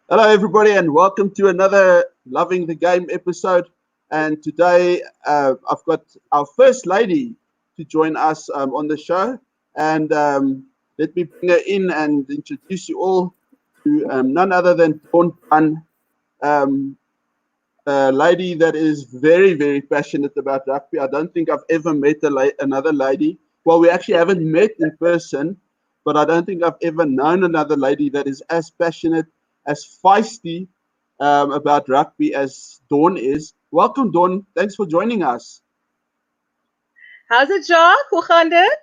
Hello, everybody, and welcome to another Loving the Game episode. And today I've got our first lady to join us on the show. And let me bring her in and introduce you all to none other than Dawn Dunn, um, a lady that is very, very passionate about rugby. I don't think I've ever met another lady. Well, we actually haven't met in person, but I don't think I've ever known another lady that is as passionate, as feisty about rugby as Dawn is. Welcome, Dawn. Thanks for joining us. How's it, Jacques? Hoe gaan dit?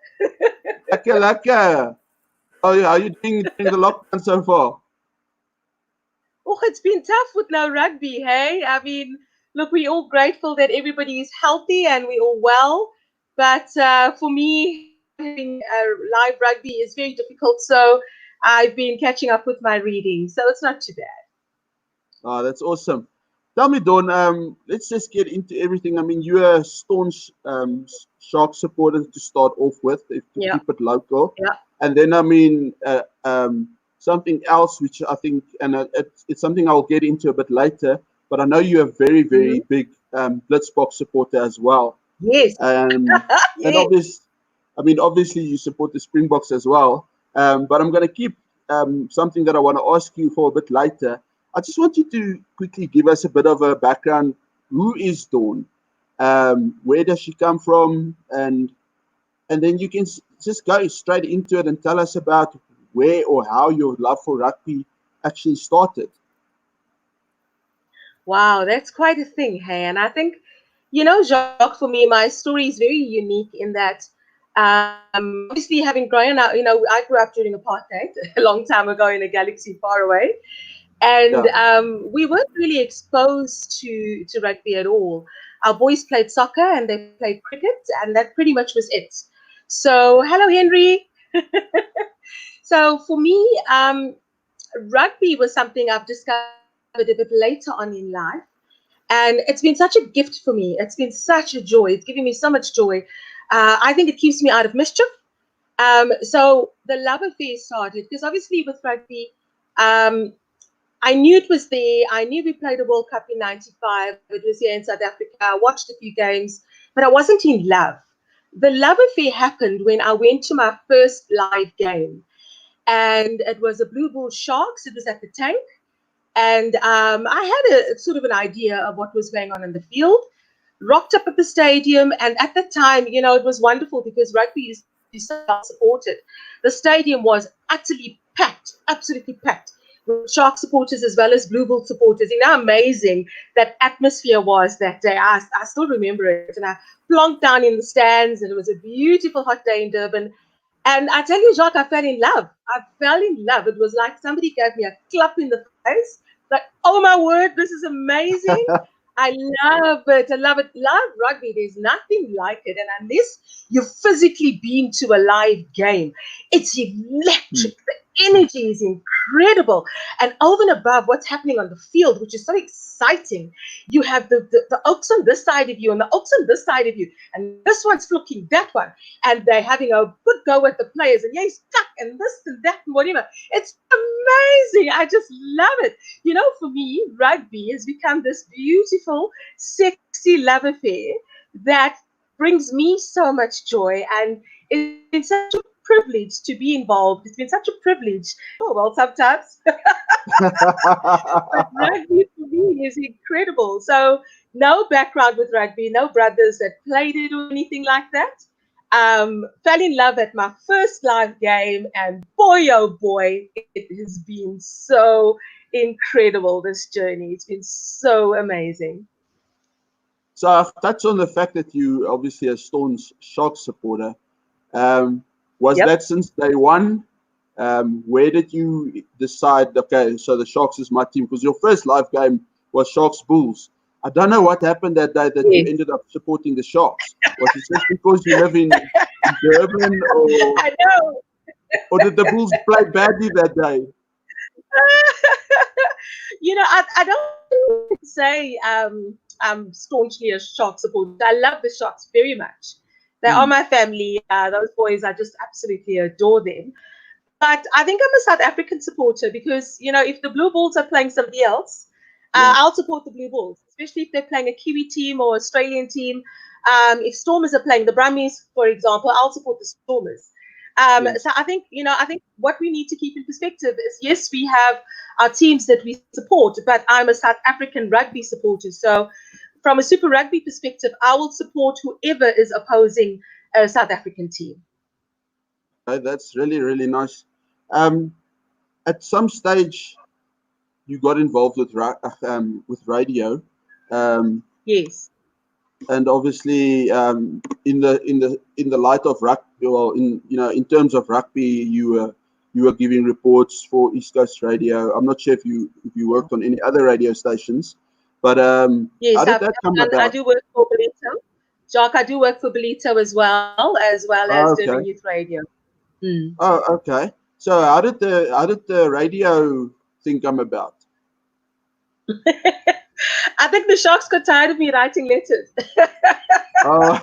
Lekker, lekker. How are you doing during the lockdown so far? Oh, it's been tough with no rugby, hey? I mean, look, we're all grateful that everybody is healthy and we're all well. But for me, having live rugby is very difficult. So I've been catching up with my reading. So it's not too bad. Oh, that's awesome. Tell me, Dawn, let's just get into everything. I mean, you're a staunch Shark supporter to start off with, if to Yeah, keep it local. yeah. And then, I mean, something else which I think, and it's something I'll get into a bit later, but I know you're a very, Mm-hmm. very big Blitzboks supporter as well. Yes, And yes. obviously you support the Springboks as well. But I'm going to keep something that I want to ask you for a bit later. I just want you to quickly give us a bit of a background. Who is Dawn? Where does she come from? And then you can just go straight into it and tell us about where or how your love for rugby actually started. Wow, that's quite a thing, hey. And I think, Jacques, for me, my story is very unique in that, obviously, having grown up, I grew up during apartheid a long time ago in a galaxy far away. And Yeah. we weren't really exposed to rugby at all. Our boys played soccer and they played cricket, and that pretty much was it. So, hello, Henry. So, for me, rugby was something I've discovered a bit later on in life. And it's been such a gift for me. It's been such a joy. It's giving me so much joy. I think it keeps me out of mischief. So the love affair started because obviously with rugby, um, I knew it was there. I knew we played a World Cup in '95. It was here in South Africa. I watched a few games, but I wasn't in love. The love affair happened when I went to my first live game. And it was a Blue Bull Sharks. It was at the tank. And I had a sort of an idea of what was going on in the field. Rocked up at the stadium, and at the time, it was wonderful because rugby is so well supported. The stadium was utterly packed, absolutely packed, with Shark supporters as well as Blue Bull supporters. You know how amazing that atmosphere was that day. I still remember it, and I plonked down in the stands, and it was a beautiful hot day in Durban. And I tell you, Jacques, I fell in love. I fell in love. It was like somebody gave me a clap in the face. Like, oh my word, this is amazing. I love it. I love it. Love rugby. There's nothing like it. And unless you've physically been to a live game, it's Hmm. electric. The energy is incredible. And over and above what's happening on the field, which is so exciting, you have the Oaks on this side of you and the Oaks on this side of you. And this one's flicking that one. And they're having a good go at the players. And yeah, he's stuck and this and that and whatever. It's amazing. I just love it. For me, rugby has become this beautiful, sexy love affair that brings me so much joy. And it's been such a privilege to be involved. It's been such a privilege. Oh, well, sometimes. But rugby for me is incredible. So, no background with rugby, no brothers that played it or anything like that. Fell in love at my first live game, and boy, oh boy, it has been so incredible, this journey. It's been so amazing. So I've touched on the fact that you obviously a staunch Sharks supporter. Um, was Yep. that since day one? Where did you decide, okay, so the Sharks is my team? Because your first live game was Sharks Bulls. I don't know what happened that day that you Yes. ended up supporting the Sharks. Was it just because you live in Durban, I know. or did the Bulls play badly that day? I don't say I'm staunchly a Shark supporter. I love the Sharks very much. They are Hmm. my family. Those boys, I just absolutely adore them. But I think I'm a South African supporter because, if the Blue Bulls are playing somebody else, Yeah, I'll support the Blue Bulls, especially if they're playing a Kiwi team or Australian team. If Stormers are playing the Brummies, for example, I'll support the Stormers. yes. So I think what we need to keep in perspective is, yes, we have our teams that we support, but I'm a South African rugby supporter. So from a Super Rugby perspective, I will support whoever is opposing a South African team. That's really, really nice. Um, at some stage, you got involved with radio, um, Yes. and obviously, in the light of rugby, well, in terms of rugby, you were giving reports for East Coast Radio. I'm not sure if you worked on any other radio stations, but how Yes, did that come I about? do work for Belito. Jacques, I do work for Belito as well as Oh, Durban okay. Youth Radio. Mm. Oh, okay. So how did the radio thing come about? I think the Sharks got tired of me writing letters. Oh,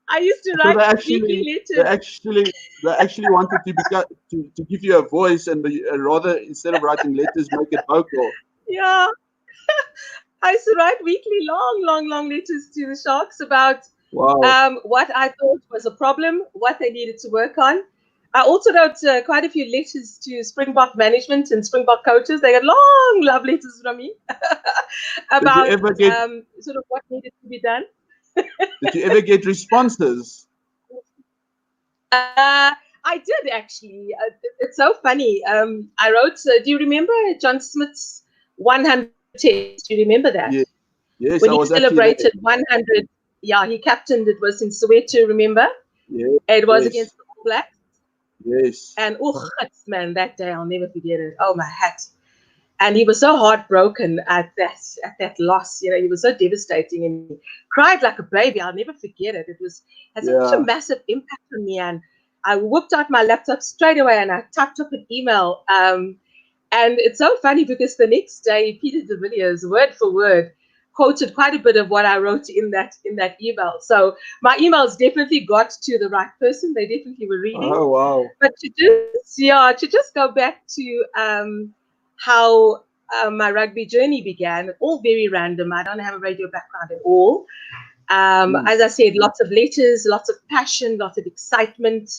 I used to so write they weekly actually they letters. actually they actually wanted to give you a voice, and rather, instead of writing letters, make it vocal. Yeah, I used to write weekly, long, long, long letters to the Sharks about Wow. what I thought was a problem, what they needed to work on. I also wrote quite a few letters to Springbok management and Springbok coaches. They got long love letters from me Did you about ever get sort of what needed to be done. did you ever get responses? I did actually. It's so funny. I wrote. Do you remember John Smith's 100 test? Do you remember that? Yeah. Yes, When I he was actually there. celebrated 100, yeah, he captained. It was in Soweto. Remember? Yes, It was yes, against the All Blacks. yes. And oh, man, that day I'll never forget it. Oh my hat! And he was so heartbroken at that loss. He was so devastating, and he cried like a baby. I'll never forget it. It had such a Yeah. massive impact on me, and I whipped out my laptop straight away and I typed up an email. And it's so funny because the next day, Peter de Villiers, word for word, quoted quite a bit of what I wrote in that email. So my emails definitely got to the right person. They definitely were reading. Oh, wow. But to just go back to how my rugby journey began, all very random. I don't have a radio background at all. Mm. As I said, lots of letters, lots of passion, lots of excitement,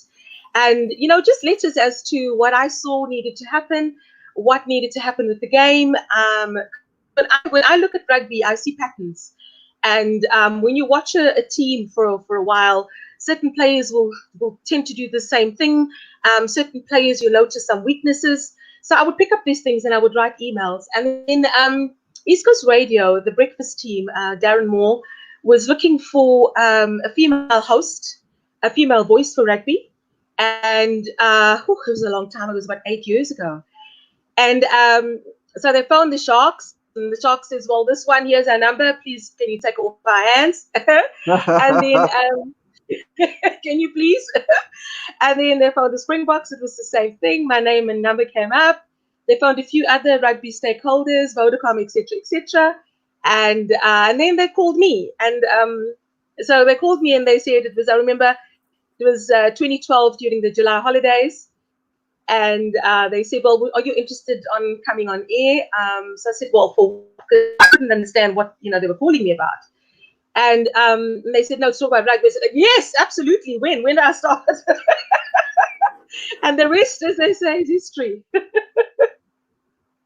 and just letters as to what I saw needed to happen, what needed to happen with the game. When I look at rugby, I see patterns, and when you watch a team for a while, certain players will tend to do the same thing. Certain players, you notice some weaknesses. So I would pick up these things and I would write emails. And then East Coast Radio, the breakfast team, Darren Moore, was looking for a female host, a female voice for rugby. And it was a long time. It was about 8 years ago. And so they phoned the Sharks. And the Sharks says, well, this one, here's our number. Please, can you take it off our hands? And then, can you please? And then they found the Springboks. It was the same thing. My name and number came up. They found a few other rugby stakeholders, Vodacom, etc., etc. And then they called me. And so they called me and they said I remember it was 2012 during the July holidays. And they said, well, are you interested on coming on air? So I said, well, I couldn't understand what they were calling me about. And they said, no, it's all about rugby. I said, yes, absolutely. When do I start? And the rest, as they say, is history.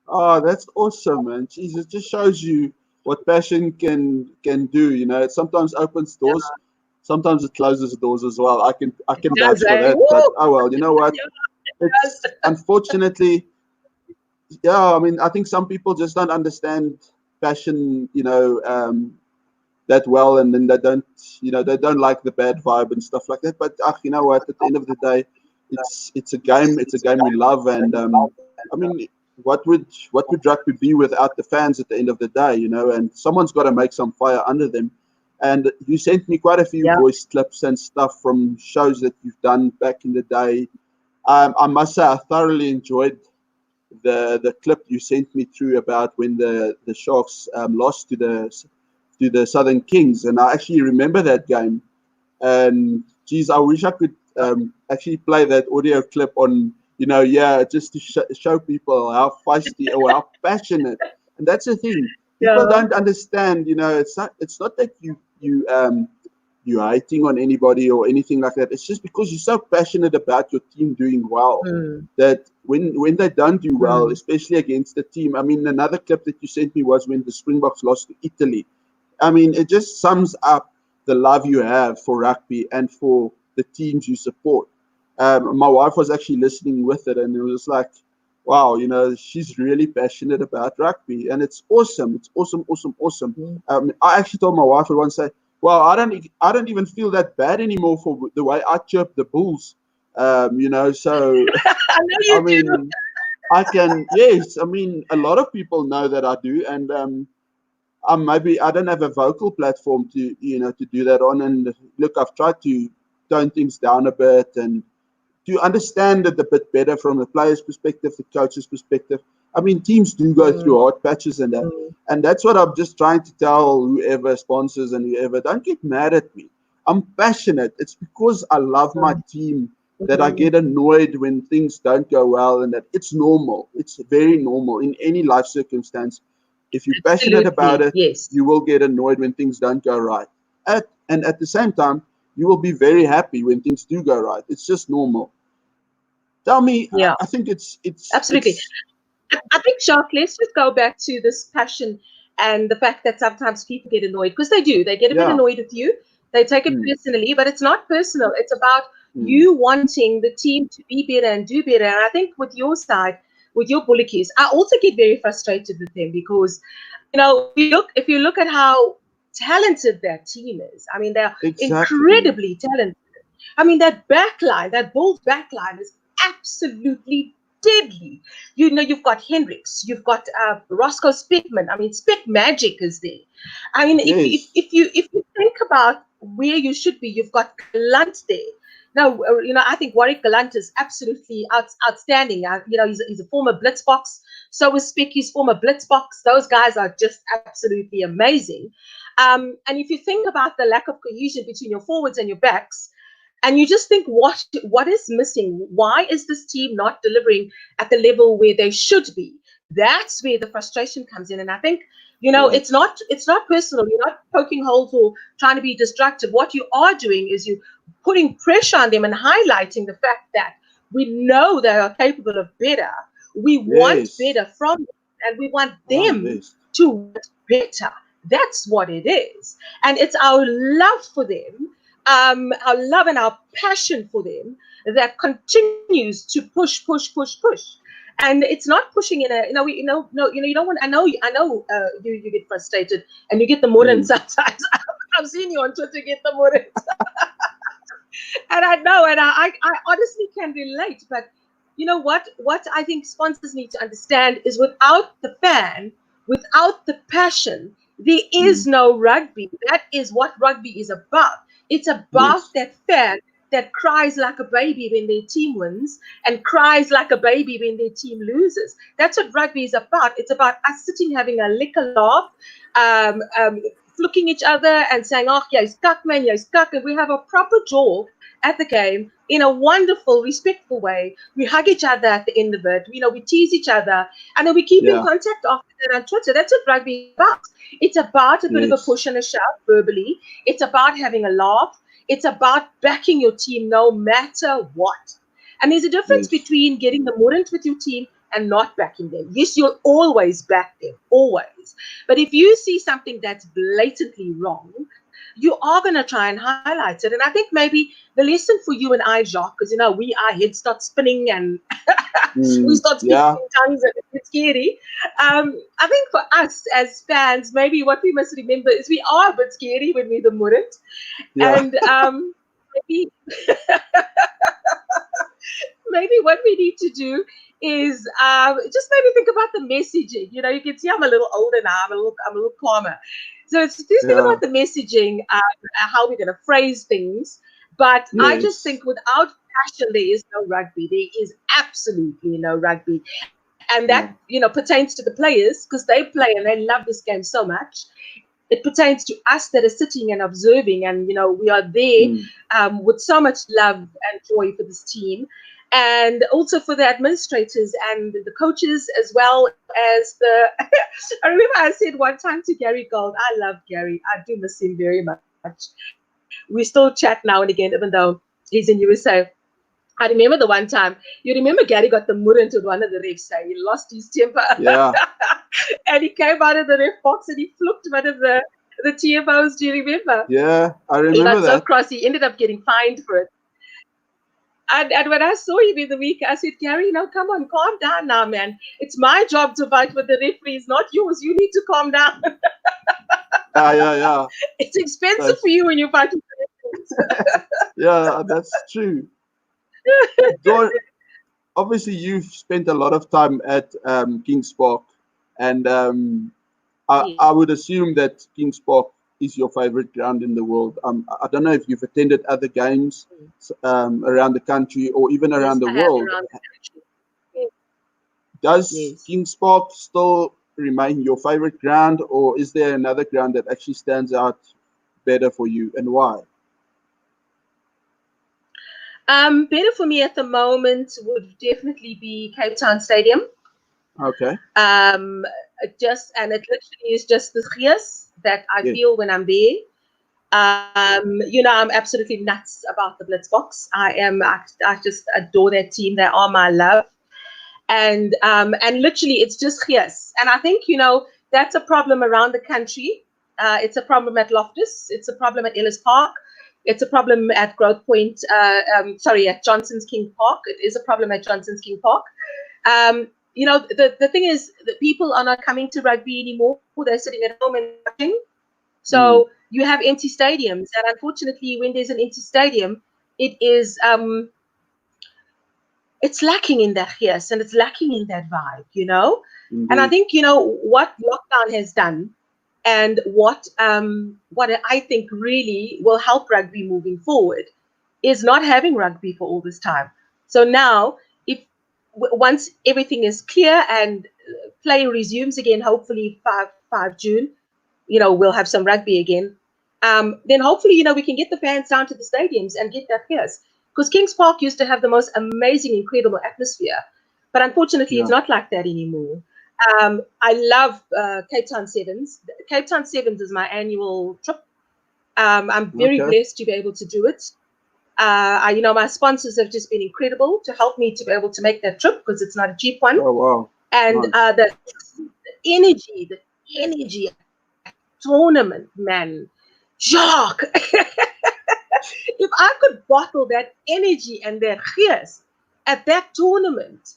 Oh, that's awesome, man. Jeez, it just shows you what passion can do. It sometimes opens doors, sometimes it closes doors as well. I can vouch Does for I? that. But oh well, you know what? It's unfortunately, yeah. I mean, I think some people just don't understand passion, that well, and then they don't like the bad vibe and stuff like that. But you know what? At the end of the day, it's a game. It's a game we love, and I mean, what would rugby be without the fans at the end of the day? And someone's got to make some fire under them. And you sent me quite a few Yeah. voice clips and stuff from shows that you've done back in the day. I must say, I thoroughly enjoyed the clip you sent me through about when the Sharks lost to the Southern Kings, and I actually remember that game. And geez, I wish I could actually play that audio clip on yeah, just to show people how feisty or how passionate. And that's the thing. People Yeah. don't understand. It's not that you're hating on anybody or anything like that. It's just because you're so passionate about your team doing well Mm, that when they don't do well, mm, especially against the team. I mean, another clip that you sent me was when the Springboks lost to Italy. I mean, it just sums up the love you have for rugby and for the teams you support. My wife was actually listening with it, and it was like, wow, she's really passionate about rugby, and it's awesome. It's awesome, awesome, awesome. mm. I actually told my wife at once, say, well, I don't even feel that bad anymore for the way I chirp the Bulls. So I know I you do. mean, I can, yes. I mean, a lot of people know that I do, and maybe I don't have a vocal platform to do that on. And look, I've tried to tone things down a bit and to understand it a bit better from the players' perspective, the coach's perspective. I mean, teams do go Mm, through hard patches and that. mm, And that's what I'm just trying to tell whoever sponsors and whoever. Don't get mad at me. I'm passionate. It's because I love my mm, team that I mm. get annoyed when things don't go well, and that it's normal. It's very normal in any life circumstance. If you're passionate about Absolutely. it, Yes. you will get annoyed when things don't go right. And at the same time, you will be very happy when things do go right. It's just normal. Tell me, Yeah. I think Absolutely. it's I think, Jacques, let's just go back to this passion and the fact that sometimes people get annoyed because they do. They get a bit yeah, annoyed with you. They take it mm, personally, but it's not personal. It's about mm, you wanting the team to be better and do better. And I think with your side, with your Bullies, I also get very frustrated with them because, if you look at how talented that team is, I mean, they're exactly. incredibly talented. I mean, that backline, that Bulls backline is absolutely deadly. You've got Hendricks, you've got Roscoe Speckman. I mean, Speck Magic is there. I mean, if, if, Yes, if you if you think about where you should be, you've got Galant there. Now, I think Warwick Galant is absolutely outstanding. He's a former Blitzboks. So is Speck, he's former Blitzboks. Those guys are just absolutely amazing. And if you think about the lack of cohesion between your forwards and your backs, and you just think what is missing, why is this team not delivering at the level where they should be? That's where the frustration comes in. And I think it's yes, not personal. You're not poking holes or trying to be destructive. What you are doing is you putting pressure on them and highlighting the fact that we know they are capable of better. We want yes. better from them, and we want Oh, them yes, to want better. That's what it is. And it's our love for them, our love and our passion for them that continues to push, push, push, push. And it's not pushing in a, no, you don't want. You get frustrated and you get the moran mm, sometimes. I've seen you on Twitter get the moran, and I know, and I honestly can relate. But you know what? What I think sponsors need to understand is without the fan, without the passion, there is mm, no rugby. That is what rugby is about. It's about yes, that fan that cries like a baby when their team wins and cries like a baby when their team loses. That's what rugby is about. It's about us sitting having a liquor laugh, um, um, looking each other and saying, "Oh, yeah, he's cuck, man, yeah, he's cuck," and we have a proper jaw at the game in a wonderful, respectful way. We hug each other at the end of it. We tease each other, and then we keep in yeah, contact after that on Twitter. That's what rugby is about. It's about a bit of a yes, push and a shove verbally. It's about having a laugh. It's about backing your team no matter what. And there's a difference yes, between getting the mordant with your team and not backing them. Yes, you'll always back them, always. But if you see something that's blatantly wrong, you are going to try and highlight it. And I think maybe the lesson for you and I, Jacques, because our heads start spinning and we start speaking yeah, in tongues and it's scary. I think for us as fans, maybe what we must remember is we are a bit scary when we're the Murrit. yeah, And maybe maybe what we need to do is just maybe think about the messaging. You can see I'm a little older now. I'm a little calmer. So it's just think yeah, about the messaging, how we're going to phrase things. But I just yes, think without passion, there is no rugby. There is absolutely no rugby. And that, yeah, pertains to the players because they play and they love this game so much. It pertains to us that are sitting and observing, and we are there mm, with so much love and joy for this team. and also for the administrators and the coaches, as well as the. I remember I said one time to Gary Gold, I love Gary. I do miss him very much. We still chat now and again, even though he's in USA. I remember the one time. You remember Gary got the murrant with one of the refs. He lost his temper. Yeah. And he came out of the ref box and he flipped one of the TFOs. Do you remember? Yeah, I He remember got so that. cross, he ended up getting fined for it. And when I saw him in the week, I said, Gary, no, come on, calm down now, man. It's my job to fight with the referees, not yours. You need to calm down. Yeah. It's expensive That's, for you when you fight with the referees. yeah, that's true. Dawn, obviously, you've spent a lot of time at Kings Park, and I would assume that Kings Park is your favorite ground in the world. I don't know if you've attended other games around the country or even around Yes, the I have world. around the country. Yes. Does Yes. Kings Park still remain your favorite ground, or is there another ground that actually stands out better for you, and why? Better for me at the moment would definitely be Cape Town Stadium. Okay. And it literally is just the gees that I Yeah. feel when I'm there. I'm absolutely nuts about the Blitzboks. I just adore that team. They are my love. And literally it's just gees. And I think, that's a problem around the country. It's a problem at Loftus. It's a problem at Ellis Park. It's a problem at at Johnson's King Park. It is a problem at Johnson's King Park. The thing is that people are not coming to rugby anymore. They're sitting at home and watching. So you have empty stadiums. And unfortunately, when there's an empty stadium, it's lacking in that yes, and it's lacking in that vibe. And I Indeed. think, what lockdown has done and what I think really will help rugby moving forward is not having rugby for all this time. So now, if once everything is clear and play resumes again, hopefully 5 June, we'll have some rugby again. Then hopefully, we can get the fans down to the stadiums and get that fierce. Because Kings Park used to have the most amazing, incredible atmosphere. But unfortunately, it's Yeah. not like that anymore. I love Cape Town Sevens. Cape Town Sevens is my annual trip. I'm very Okay. blessed to be able to do it. My sponsors have just been incredible to help me to be able to make that trip because it's not a cheap one. Oh wow. And Nice. the energy tournament, man. Jacques, if I could bottle that energy and that gees at that tournament,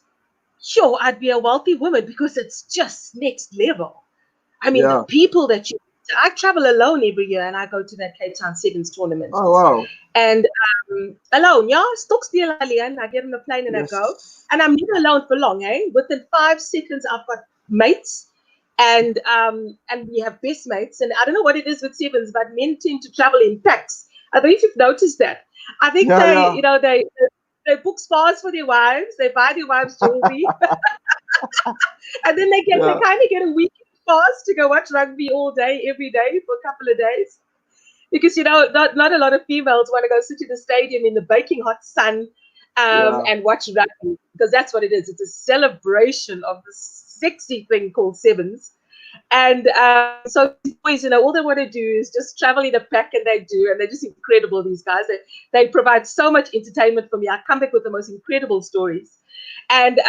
sure, I'd be a wealthy woman because it's just next level. I mean, the Yeah. people that I travel alone every year and I go to that Cape Town Sevens tournament. Oh wow. And alone, yeah, stop still alien. I get on the plane and I go. Yes. And I'm never alone for long, eh? Within 5 seconds, I've got mates and we have best mates. And I don't know what it is with sevens, but men tend to travel in packs. I don't know if you've noticed that. I think Yeah. they book spas for their wives, they buy their wives jewelry, and then they Yeah. kind of get a weekend pass to go watch rugby all day, every day for a couple of days. Because not a lot of females want to go sit in the stadium in the baking hot sun Yeah. and watch rugby, because that's what it is. It's a celebration of the sexy thing called sevens. And so these boys, all they want to do is just travel in a pack, and they're just incredible, these guys. They provide so much entertainment for me. I come back with the most incredible stories. And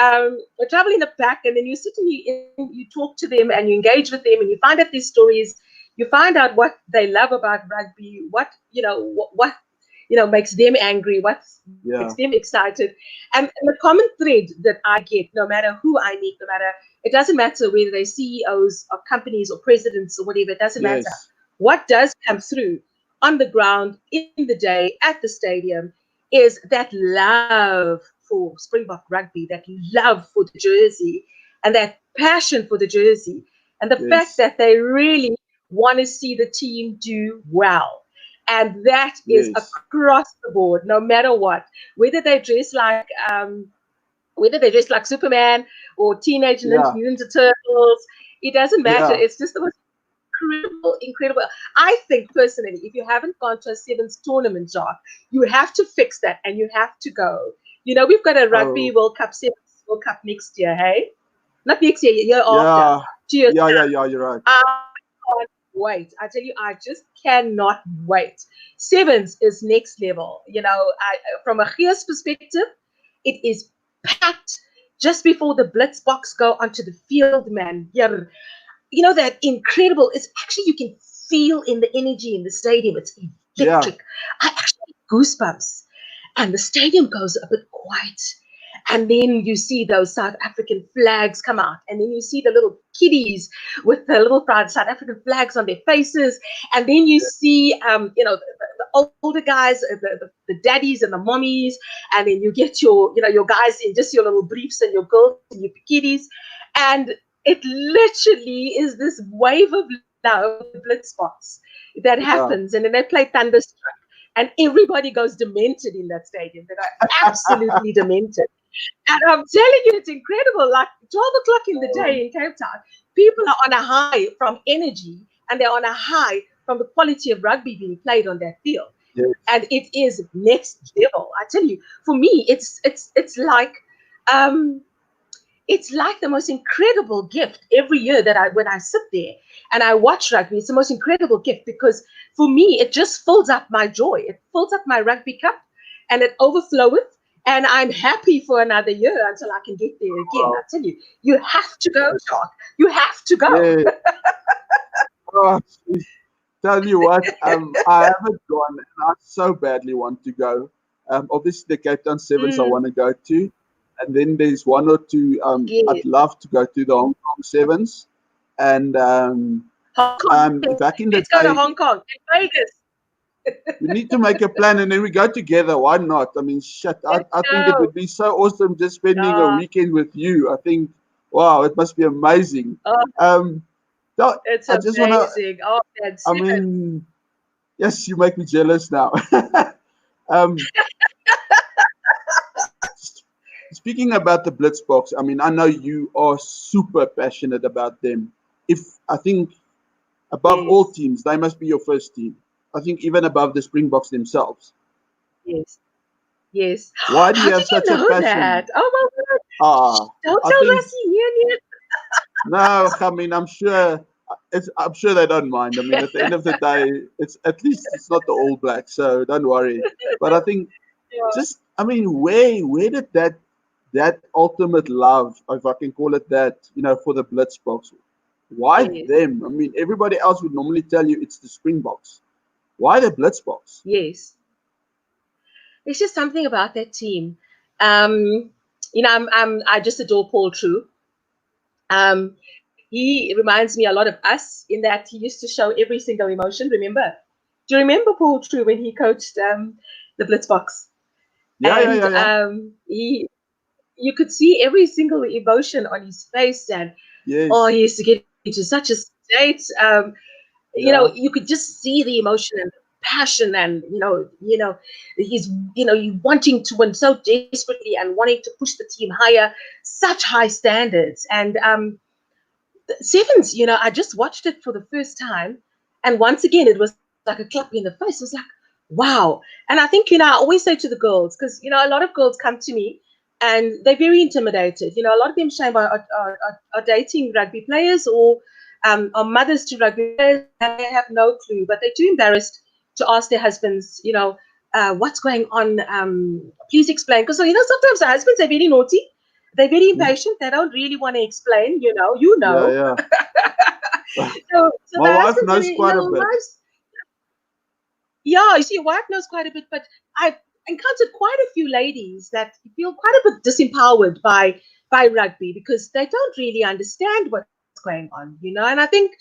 we travel in a pack, and then you sit and you talk to them and you engage with them and you find out these stories. You find out what they love about rugby, what makes them angry, what makes them excited. And the common thread that I get, no matter who I meet, it doesn't matter whether they're CEOs of companies or presidents or whatever, it doesn't matter. Yes. What does come through on the ground, in the day, at the stadium, is that love for Springbok rugby, that love for the jersey, and that passion for the jersey, and the fact Yes. that they really want to see the team do well. And that is Yes. across the board, no matter what, whether they dress like Superman or Teenage Yeah. Ninja Turtles. It doesn't matter. Yeah. It's just the most incredible. I think personally, if you haven't gone to a sevens tournament, Jock, you have to fix that and you have to go. We've got a Rugby Oh, World Cup, Sevens World Cup next year, hey? Not next year, year after. yeah, 2 years. yeah. You're right. I can't wait. I tell you, I just cannot wait. Sevens is next level. From a Gears perspective, it is packed just before the Blitzboks go onto the field, man. Yeah, that incredible. It's actually, you can feel in the energy in the stadium. It's Yeah, electric. I actually get goosebumps, and the stadium goes a bit quiet. And then you see those South African flags come out, and then you see the little kiddies with the little proud South African flags on their faces, and then you see, the older guys, the daddies and the mommies, and then you get your guys in just your little briefs and your girls and your bikinis, and it literally is this wave of love, Blitzboks, that yeah. happens, and then they play Thunderstruck, and everybody goes demented in that stadium. They go absolutely demented. And I'm telling you, it's incredible. Like 12 o'clock in the Oh, day in Cape Town, people are on a high from energy, and they're on a high from the quality of rugby being played on that field. yes. And it is next level. I tell you, for me, um, it's like the most incredible gift every year when I sit there and I watch rugby. It's the most incredible gift because for me, it just fills up my joy. It fills up my rugby cup and it overfloweth. And I'm happy for another year until I can get there again. I Wow. tell you, you have to go, Shark. You have to go. Yeah. Oh, geez. Tell you what, I haven't gone, and I so badly want to go. Obviously, the Cape Town Sevens I Mm, want to go to, and then there's one or two. I'd yes. love to go to the Hong Kong Sevens, and Hong Kong. back in the Let's go to day, Hong Kong and Vegas. we need to make a plan, and then we go together. Why not? I mean, shit, Let's I think it go. would be so awesome just spending a Uh, weekend with you. I think, wow, it must be amazing. oh, Um, so it's I just want to. amazing. Oh, that's I it. mean, yes, you make me jealous now. um, Speaking about the Blitzboks, I mean, I know you are super passionate about them. If I think above all Yes. teams, they must be your first team. I think even above the Springboks themselves. Yes. Yes. Why do How you did have you such a know that? passion? Oh my God. Ah, Don't I tell think Rassie here no. I mean, I'm sure they don't mind. I mean, at the end of the day, it's at least it's not the All Blacks, so don't worry. But I think yet. just I mean, where did that ultimate love, if I can call it that, for the Blitzboks? Why Yes. them? I mean, everybody else would normally tell you it's the Springboks. Why the Blitzboks? Yes. There's just something about that team. Um, I just adore Paul True. He reminds me a lot of us in that he used to show every single emotion. Remember? Do you remember Paul True when he coached the Blitzboks? Yeah, yeah, And yeah, yeah. you could see every single emotion on his face, and Yes. he used to get into such a state. Yeah. You could just see the emotion and passion, and he's you wanting to win so desperately and wanting to push the team higher, such high standards. And Sevens, I just watched it for the first time, and once again, it was like a clap in the face. It was like, wow. And I think I always say to the girls, because a lot of girls come to me and they're very intimidated. A lot of them, Shane, are dating rugby players or are mothers to rugby players, and they have no clue, but they're too embarrassed to ask their husbands, what's going on. Please explain, because sometimes the husbands are very naughty. They're very impatient. They don't really want to explain, Yeah, yeah. So My the wife husbands are, knows quite a bit. wives, yeah, you see, your wife knows quite a bit, but I've encountered quite a few ladies that feel quite a bit disempowered by rugby because they don't really understand what's going on, And I think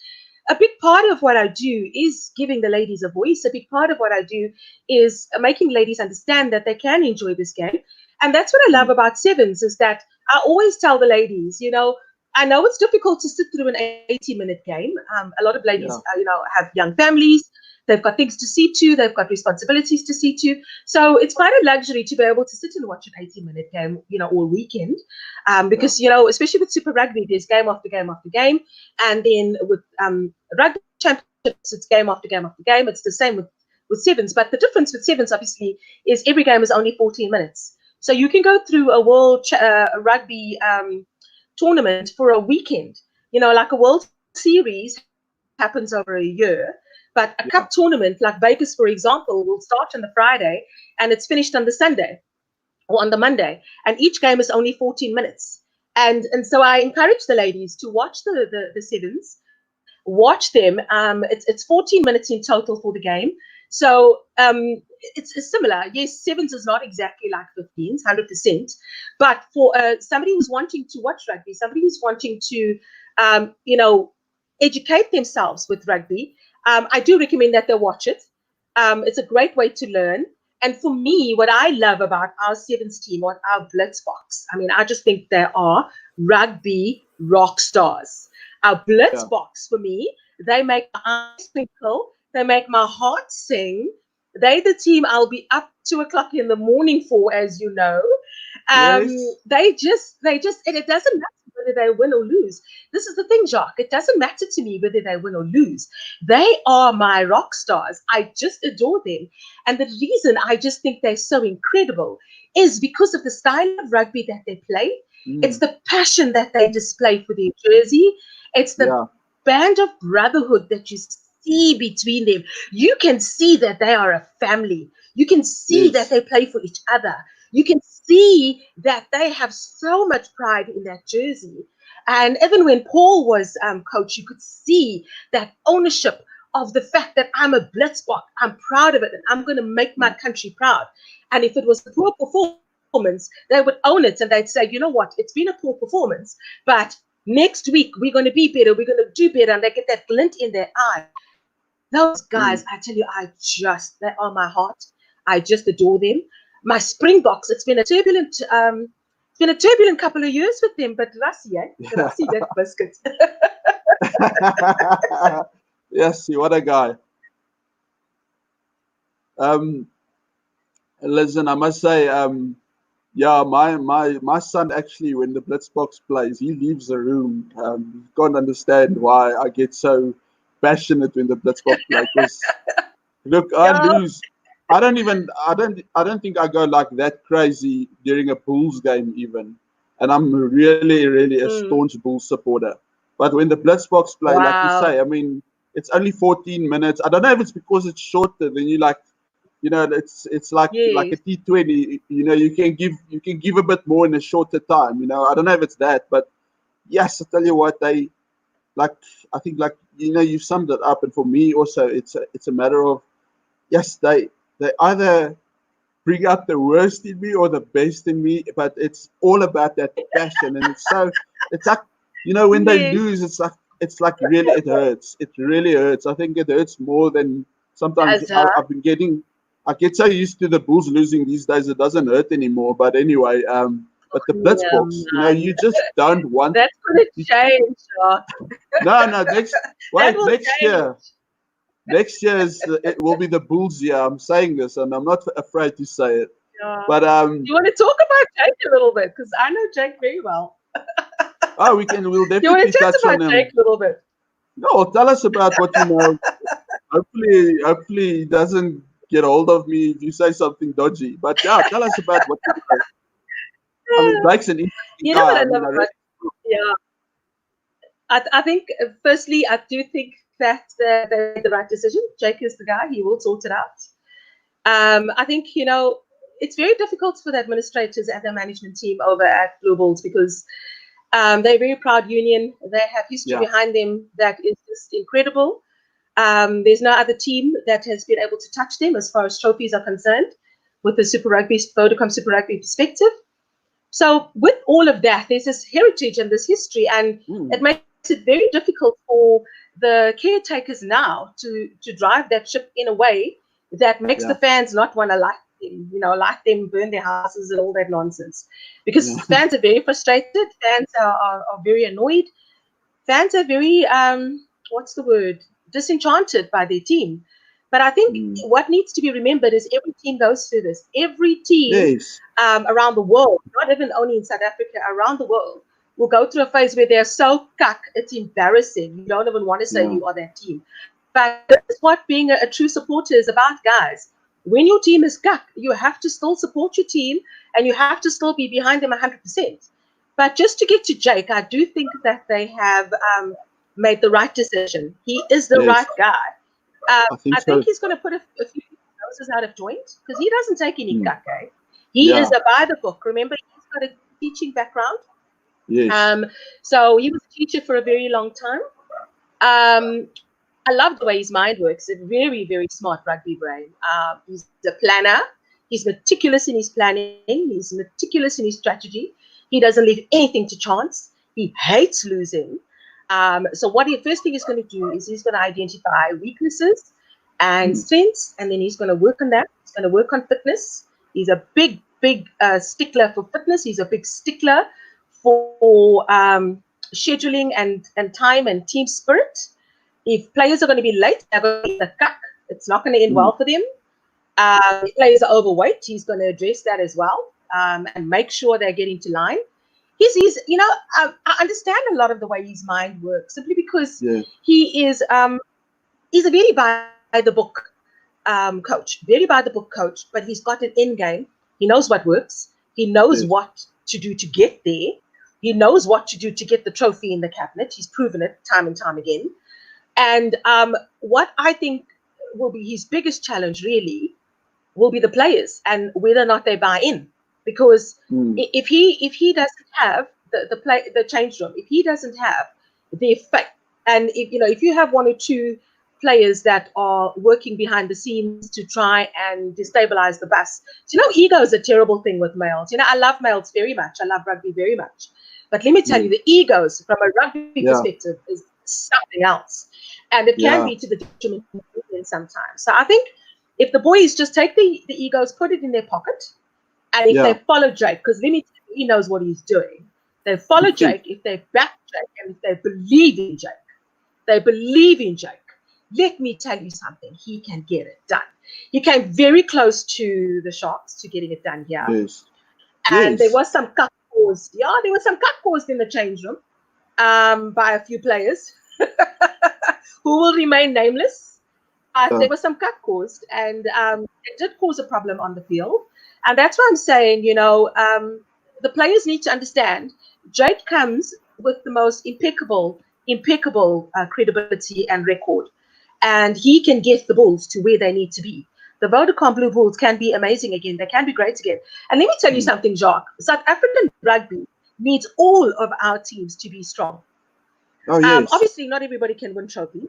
a big part of what I do is giving the ladies a voice. A big part of what I do is making ladies understand that they can enjoy this game. And that's what I love Mm. about Sevens is that I always tell the ladies, I know it's difficult to sit through an 80-minute game. A lot of ladies, Yeah. have young families. They've got things to see to. They've got responsibilities to see to. So it's quite a luxury to be able to sit and watch an 80-minute game, all weekend. Yeah. Because, especially with Super Rugby, there's game after game after game. And then with rugby championships, it's game after game after game. It's the same with Sevens. But the difference with Sevens, obviously, is every game is only 14 minutes. So you can go through a world rugby tournament for a weekend. Like a World Series happens over a year, but a cup Yeah. tournament like Vegas, for example, will start on the Friday and it's finished on the Sunday or on the Monday, and each game is only 14 minutes. And so I encourage the ladies to watch the sevens, watch them. It's 14 minutes in total for the game. So it's similar. Yes, sevens is not exactly like 15s, 100%. But for somebody who's wanting to watch rugby, somebody who's wanting to, educate themselves with rugby, I do recommend that they watch it. It's a great way to learn. And for me, what I love about our sevens team or our Blitzboks, I mean, I just think they are rugby rock stars. Our Yeah. Blitzboks, for me, they make my eyes twinkle. They make my heart sing. They the team I'll be up 2 o'clock in the morning for, as you know. Yes. And it doesn't matter whether they win or lose. This is the thing, Jacques. It doesn't matter to me whether they win or lose. They are my rock stars. I just adore them. And the reason I just think they're so incredible is because of the style of rugby that they play. It's Mm. the passion that they display for their jersey. It's the Yeah. band of brotherhood that you see between them. You can see that they are a family. You can see that Yes. they play for each other. You can see that they have so much pride in that jersey. And even when Paul was coach, you could see that ownership of the fact that I'm a Blitzbok. I'm proud of it and I'm going to make my country proud. And if it was a poor performance, they would own it and they'd say, you know what, it's been a poor performance, but next week we're going to be better, we're going to do better. And they get that glint in their eye. Those guys, Mm. I tell you, they are my heart. I just adore them. My Springboks, it's been a turbulent couple of years with them, but Rassie, Rassie, that biscuit. Yes, what a guy. Um, Listen, I must say, yeah, my son actually, when the Blitzboks plays, he leaves the room. You can't understand why I get so passionate when the Blitzboks play. Because look, I Yeah. lose. I don't think I go like that crazy during a Bulls game even. And I'm really, really a Mm. staunch Bulls supporter. But when the Blitzboks play, like you Wow. say, I mean, it's only 14 minutes. I don't know if it's because it's shorter. Then you like, it's like a Yes. T20. You can give a bit more in a shorter time. I don't know if it's that, but yes, I tell you what, they like. I think like you've summed it up, and for me also, it's a matter of yes, they either bring out the worst in me or the best in me, but it's all about that passion, and it's like when they Yes. lose, it's like really it hurts. It really hurts. I think it hurts more than sometimes As I've been getting. I get so used to the Bulls losing these days, it doesn't hurt anymore. But anyway, but the yeah, Blitzboks, man. you just don't want. That's gonna You, change, Jacques. no, no, That wait, will next change. year. Next year it will be the Bulls year. I'm saying this, and I'm not afraid to say it. Yeah. But You want to talk about Jake a little bit? Because I know Jake very well. we'll You want definitely to chat touch about on him. Jake a little bit? No, tell us about what you know. Hopefully he doesn't get hold of me if you say something dodgy. But yeah, tell us about what you know. I mean, Blake's an interesting You know what guy. I I mean, love about, yeah. I think, firstly, I do think that they made the right decision. Jake is the guy. He will sort it out. I think, it's very difficult for the administrators and the management team over at Blue Bulls because they're a very proud union. They have history yeah, behind them that is just incredible. There's no other team that has been able to touch them as far as trophies are concerned with the Vodacom Super Rugby perspective. So with all of that, there's this heritage and this history, and it makes it very difficult for the caretakers now to drive that ship in a way that makes the yeah, fans not want to like them, burn their houses and all that nonsense. Because yeah. fans are very frustrated, fans are very annoyed, fans are very what's the word, disenchanted by their team. But I think Mm. what needs to be remembered is every team goes through this. Every team Yes. around the world, not even only in South Africa, around the world, will go through a phase where they're so cuck, it's embarrassing. You don't even want to say Yeah. you are that team. But this is what being a true supporter is about, guys. When your team is cuck, you have to still support your team and you have to still be behind them 100%. But just to get to Jake, I do think that they have made the right decision. He is the Yes, right guy. I think I think so. he's going to put a few noses out of joint because he doesn't take any Mm. caca. He Yeah, is a by the book. Remember, he's got a teaching background. yes. So he was a teacher for a very long time. I love the way his mind works. A very, very smart rugby brain. He's a planner. He's meticulous in his planning. He's meticulous in his strategy. He doesn't leave anything to chance. He hates losing. So what the first thing he's going to do is he's going to identify weaknesses and strengths, and then he's going to work on that. He's going to work on fitness. He's a big, big stickler for fitness. He's a big stickler for scheduling and time and team spirit. If players are going to be late, they're going to be the cuck. It's not going to end well for them. If players are overweight, he's going to address that as well and make sure they're getting to line. He's I understand a lot of the way his mind works simply because Yeah. he is he's a very by the book coach, very by the book coach, but he's got an end game. He knows what works. He knows Yes. what to do to get there. He knows what to do to get the trophy in the cabinet. He's proven it time and time again. And what I think will be his biggest challenge really will be the players and whether or not they buy in. Because if he doesn't have the change room, if he doesn't have the effect, and if you have one or two players that are working behind the scenes to try and destabilize the bus. So, ego is a terrible thing with males. I love males very much. I love rugby very much. But let me tell you, the egos from a rugby perspective is something else. And it can be to the detriment of sometimes. So I think if the boys just take the egos, put it in their pocket, and if they follow Jake, because let me tell you, he knows what he's doing. They follow Jake, if they back Jake, and if they believe in Jake, let me tell you something, he can get it done. He came very close to the Sharks to getting it done here. Yes. And there was some cut caused. Yeah, there was some cut caused in the change room by a few players who will remain nameless. There was some cut caused, and it did cause a problem on the field. And that's why I'm saying, the players need to understand Jake comes with the most impeccable credibility and record. And he can get the Bulls to where they need to be. The Vodacom Blue Bulls can be amazing again. They can be great again. And let me tell you something, Jacques. South African rugby needs all of our teams to be strong. Oh, yes. Obviously, not everybody can win trophies.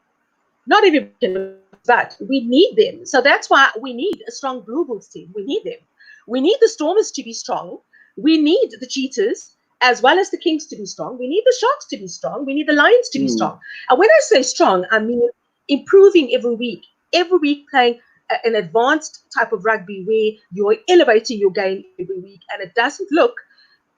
Not everybody can win, but we need them. So that's why we need a strong Blue Bulls team. We need them. We need the Stormers to be strong. We need the Cheetahs as well as the Kings to be strong. We need the Sharks to be strong. We need the Lions to be strong. And when I say strong, I mean improving every week playing an advanced type of rugby where you're elevating your game every week, and it doesn't look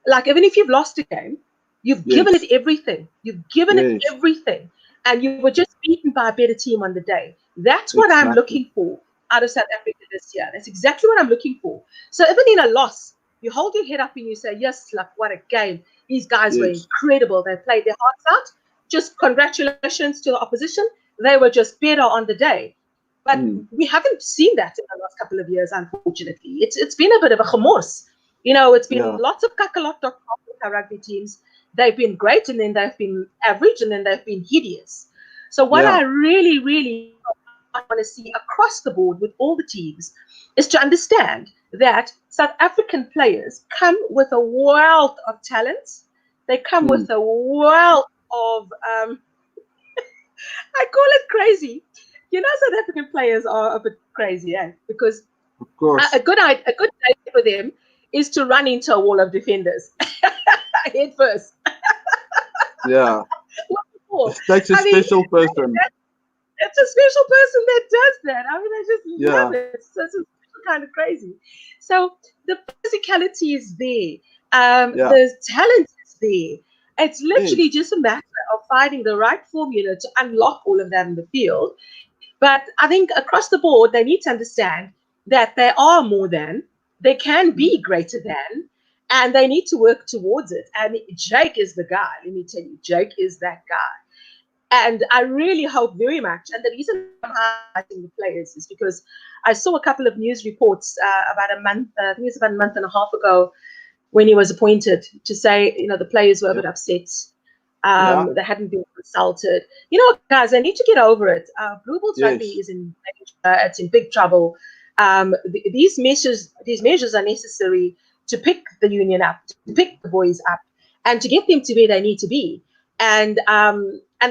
like, even if you've lost a game, you've given it everything. You've given it everything, and you were just beaten by a better team on the day. That's what I'm looking for out of South Africa this year. That's exactly what I'm looking for. So even in a loss, you hold your head up and you say, yes, look, what a game. These guys were incredible. They played their hearts out. Just congratulations to the opposition. They were just better on the day. But we haven't seen that in the last couple of years, unfortunately. It's been a bit of a chamors. It's been lots of kakalot.com with our rugby teams. They've been great, and then they've been average, and then they've been hideous. So what I really, really want to see across the board with all the teams is to understand that South African players come with a wealth of talent. They come with a wealth of, I call it crazy. South African players are a bit crazy, because of course. a good day for them is to run into a wall of defenders head first. Yeah. It takes a special person. It's a special person that does that. I mean, I just love it. It's kind of crazy. So the physicality is there. The talent is there. It's literally just a matter of finding the right formula to unlock all of that in the field. But I think across the board, they need to understand that they are more than, they can be greater than, and they need to work towards it. And Jake is the guy. Let me tell you, Jake is that guy. And I really hope very much. And the reason I'm highlighting the players is because I saw a couple of news reports about a month, I think it's about a month and a half ago, when he was appointed, to say, the players were a bit upset. Yeah. They hadn't been consulted. Guys, I need to get over it. Blue Bulls rugby Yes. is in danger. It's in big trouble. These measures are necessary to pick the union up, to pick the boys up, and to get them to where they need to be. And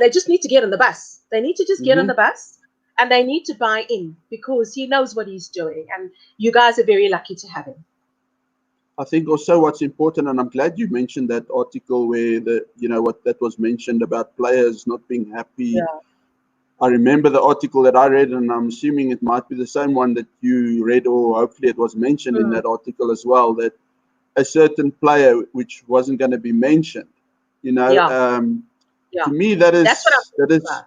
they just need to get on the bus. They need to just get on the bus, and they need to buy in, because he knows what he's doing. And you guys are very lucky to have him. I think also what's important, and I'm glad you mentioned that article where what that was mentioned about players not being happy. Yeah. I remember the article that I read, and I'm assuming it might be the same one that you read, or hopefully it was mentioned in that article as well, that a certain player, which wasn't going to be mentioned, to me That's what I'm talking about.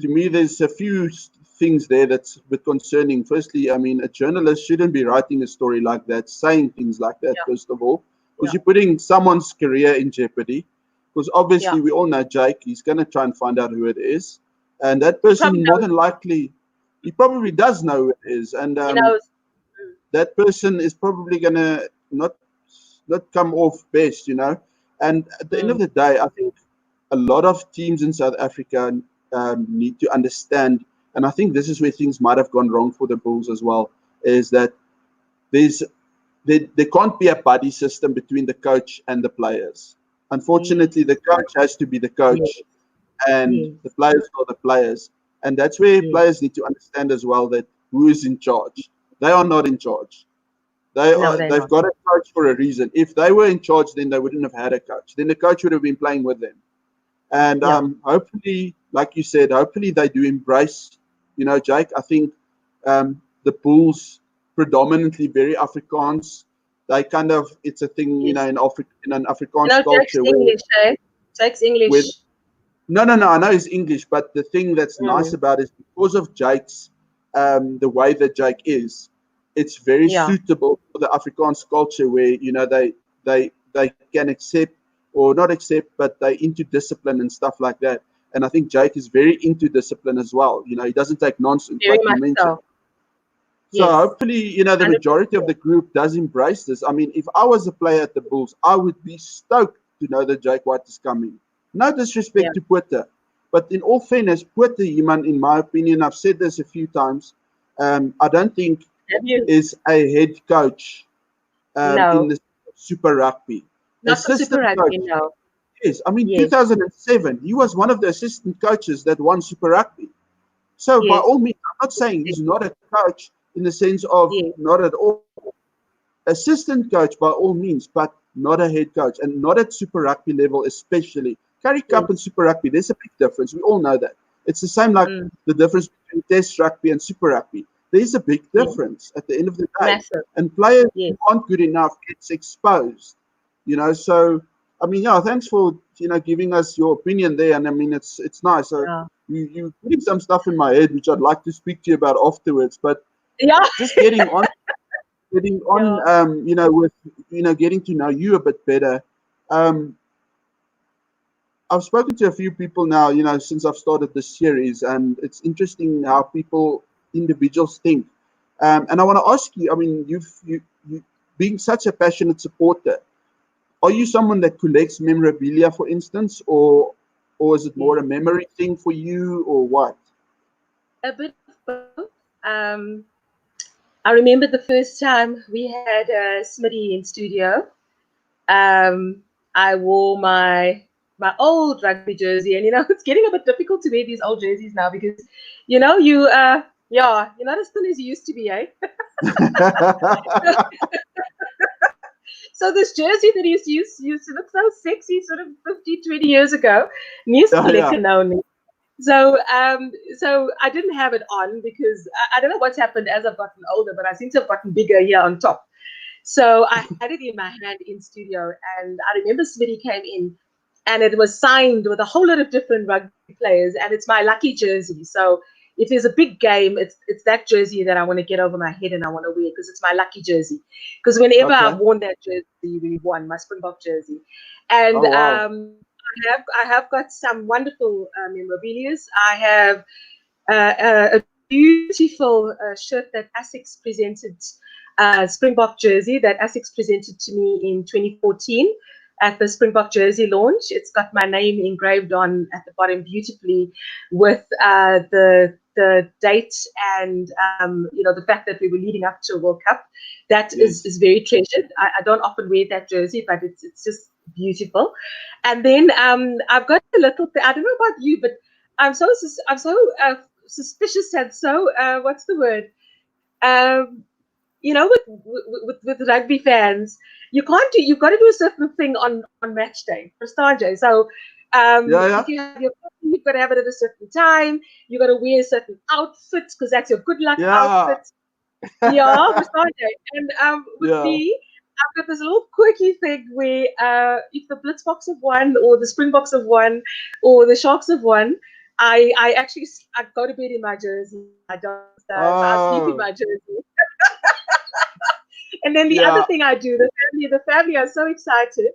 to me, there's a few things there that's a bit concerning. Firstly, I mean, a journalist shouldn't be writing a story like that, saying things like that, first of all, because you're putting someone's career in jeopardy. Because obviously, we all know Jake. He's going to try and find out who it is. And that person, more than likely, he probably does know who it is. And that person is probably going to not come off best, And at the end of the day, I think a lot of teams in South Africa need to understand, and I think this is where things might have gone wrong for the Bulls as well, is that there can't be a buddy system between the coach and the players. Unfortunately, the coach has to be the coach, and the players are the players. And that's where players need to understand as well that who is in charge. They are not in charge. They've got a coach for a reason. If they were in charge, then they wouldn't have had a coach. Then the coach would have been playing with them. And hopefully, like you said, hopefully they do embrace, Jake. I think the Bulls predominantly very Afrikaans. They kind of, it's a thing, in an Afrikaans culture. Jake's English. No, I know he's English, but the thing that's nice about it is because of Jake's, the way that Jake is, it's very suitable for the Afrikaans culture where, they can accept, or not accept, but they into discipline and stuff like that. And I think Jake is very into discipline as well. He doesn't take nonsense, very like you mentioned. So hopefully, the majority of the group does embrace this. I mean, if I was a player at the Bulls, I would be stoked to know that Jake White is coming. No disrespect to Puerto, but in all fairness, Puerto, in my opinion, I've said this a few times, I don't think is a head coach in the Super Rugby. Not for Super Rugby, no. Yes, I mean, 2007, he was one of the assistant coaches that won Super Rugby. So by all means, I'm not saying he's not a coach in the sense of not at all. Assistant coach by all means, but not a head coach, and not at Super Rugby level especially. Currie Cup and Super Rugby, there's a big difference. We all know that. It's the same like the difference between Test Rugby and Super Rugby. There's a big difference at the end of the day. Massive. And players who aren't good enough gets exposed. So I mean, thanks for giving us your opinion there. And I mean, it's nice. So you putting some stuff in my head which I'd like to speak to you about afterwards. But just getting on, with getting to know you a bit better. I've spoken to a few people now, since I've started this series, and it's interesting how individuals think. And I want to ask you, I mean, you being such a passionate supporter, are you someone that collects memorabilia, for instance, or is it more a memory thing for you, or what? A bit of both. I remember the first time we had Smitty in studio. I wore my old rugby jersey, and it's getting a bit difficult to wear these old jerseys now because you're not as thin as you used to be, eh? So this jersey that he used to look so sexy sort of 50, 20 years ago, needs collector now. So I didn't have it on because I don't know what's happened as I've gotten older, but I seem to have gotten bigger here on top. So I had it in my hand in studio, and I remember Smitty came in, and it was signed with a whole lot of different rugby players, and it's my lucky jersey. So if there's a big game, it's that jersey that I want to get over my head and I want to wear because it's my lucky jersey. Because whenever I've worn that jersey, we won, my Springbok jersey. And I have got some wonderful memorabilia. I have a beautiful shirt that Essex presented, Springbok jersey that Essex presented to me in 2014 at the Springbok jersey launch. It's got my name engraved on at the bottom beautifully with the date and the fact that we were leading up to a World Cup. That is very treasured. I don't often wear that jersey, but it's just beautiful. And then I've got a little thing. I don't know about you, but I'm so suspicious and so what's the word? With rugby fans, you've got to do a certain thing on match day for Starjay. So if you have your coffee, you've got to have it at a certain time. You've got to wear a certain outfit because that's your good luck outfit. Yeah, for Starjay. And with me, I've got this little quirky thing where if the Blitzboks have won, or the Springboks have won, or the Sharks have won, I go to bed in my jersey. I don't. So I sleep in my jersey. And then the other thing I do, the family are so excited.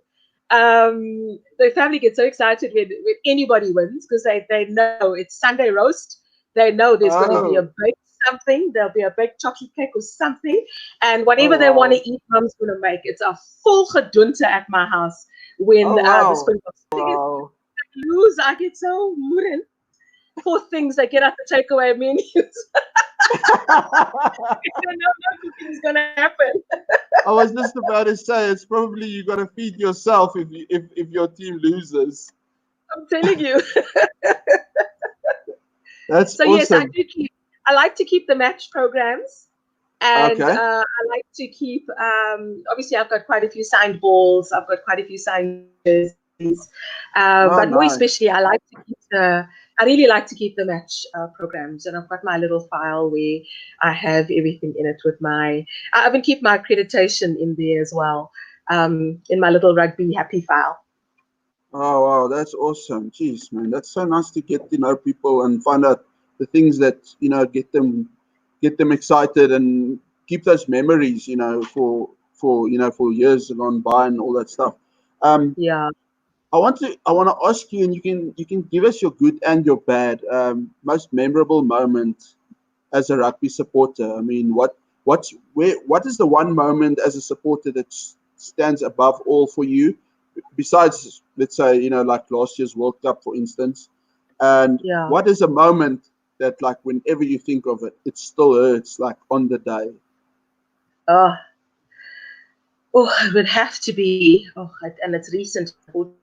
The family gets so excited when anybody wins because they know it's Sunday roast. They know there's going to be a big something. There'll be a big chocolate cake or something. And whatever they want to eat, Mom's going to make. It's a full gedunte at my house when the Springboks lose. I get so moody. Poor things, they get out the takeaway menus. I don't know nothing's going to happen. I was just about to say, it's probably you got to feed yourself if your team loses. I'm telling you. That's so awesome. Yes, I like to keep the match programs, and I like to keep. Obviously, I've got quite a few signed balls. I've got quite a few signed jerseys, but more especially, I really like to keep the match programs, and I've got my little file where I have everything in it with I even keep my accreditation in there as well, in my little rugby happy file. Oh wow, that's awesome! Jeez, man, that's so nice to get to know people and find out the things that get them excited and keep those memories, for years gone by and all that stuff. I want to ask you, and you can give us your good and your bad, most memorable moment as a rugby supporter. I mean, what is the one moment as a supporter that stands above all for you, besides, let's say, like last year's World Cup, for instance? And what is a moment that, like, whenever you think of it, it still hurts, like on the day? It would have to be, and it's recent, unfortunately.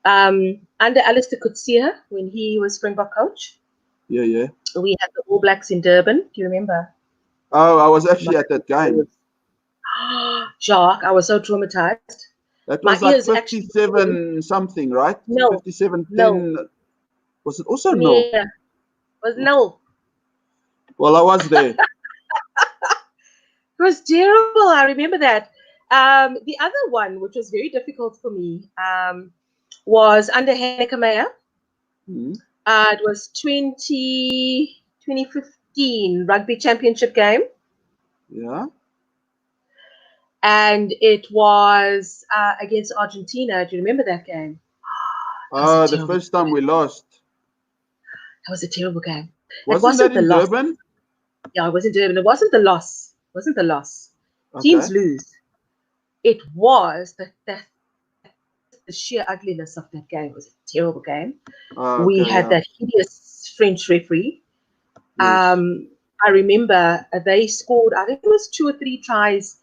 Under Alistair Coetzee, when he was Springbok coach. Yeah. We had the All Blacks in Durban. Do you remember? Oh, I was actually at that game. Jacques, I was so traumatized. That was like 57 something, right? No. 57-10. No. Was it also no? Yeah. Was no. Well, I was there. It was terrible. I remember that. The other one, which was very difficult for me, was under Hanneke Meyer. Mm-hmm. It was 2015 Rugby Championship game. Yeah. And it was against Argentina. Do you remember that game? The first time we lost. That was a terrible game. Wasn't that in Durban? Yeah, it was in Durban. It wasn't the loss. Okay. Teams lose. It was the sheer ugliness of that game. It was a terrible game. We had that hideous French referee. Yes. I remember they scored, I think it was 2 or 3 tries.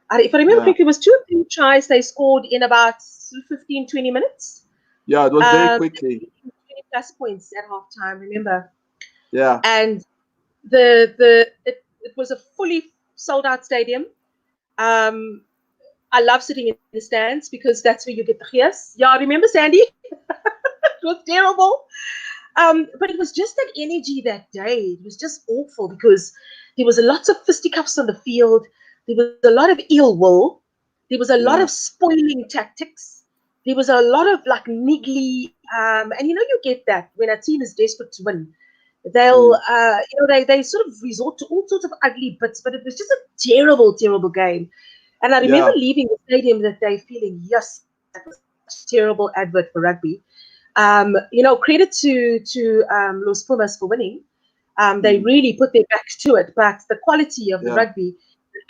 If I remember correctly, it was 2 or 3 tries they scored in about 15, 20 minutes. Yeah, it was very quickly. 20 plus points at halftime, remember? Yeah. And it was a fully sold out stadium. I love sitting in the stands because that's where you get the cheers. Yeah, remember, Sandy? It was terrible. But it was just that energy that day. It was just awful because there was lots of fisticuffs on the field. There was a lot of ill will. There was a lot of spoiling tactics. There was a lot of like niggly, and you get that when a team is desperate to win. They'll, they sort of resort to all sorts of ugly bits, but it was just a terrible, terrible game. And I remember leaving the stadium that day feeling, yes, that was terrible advert for rugby. Credit to Los Pumas for winning. They really put their back to it, but the quality of the rugby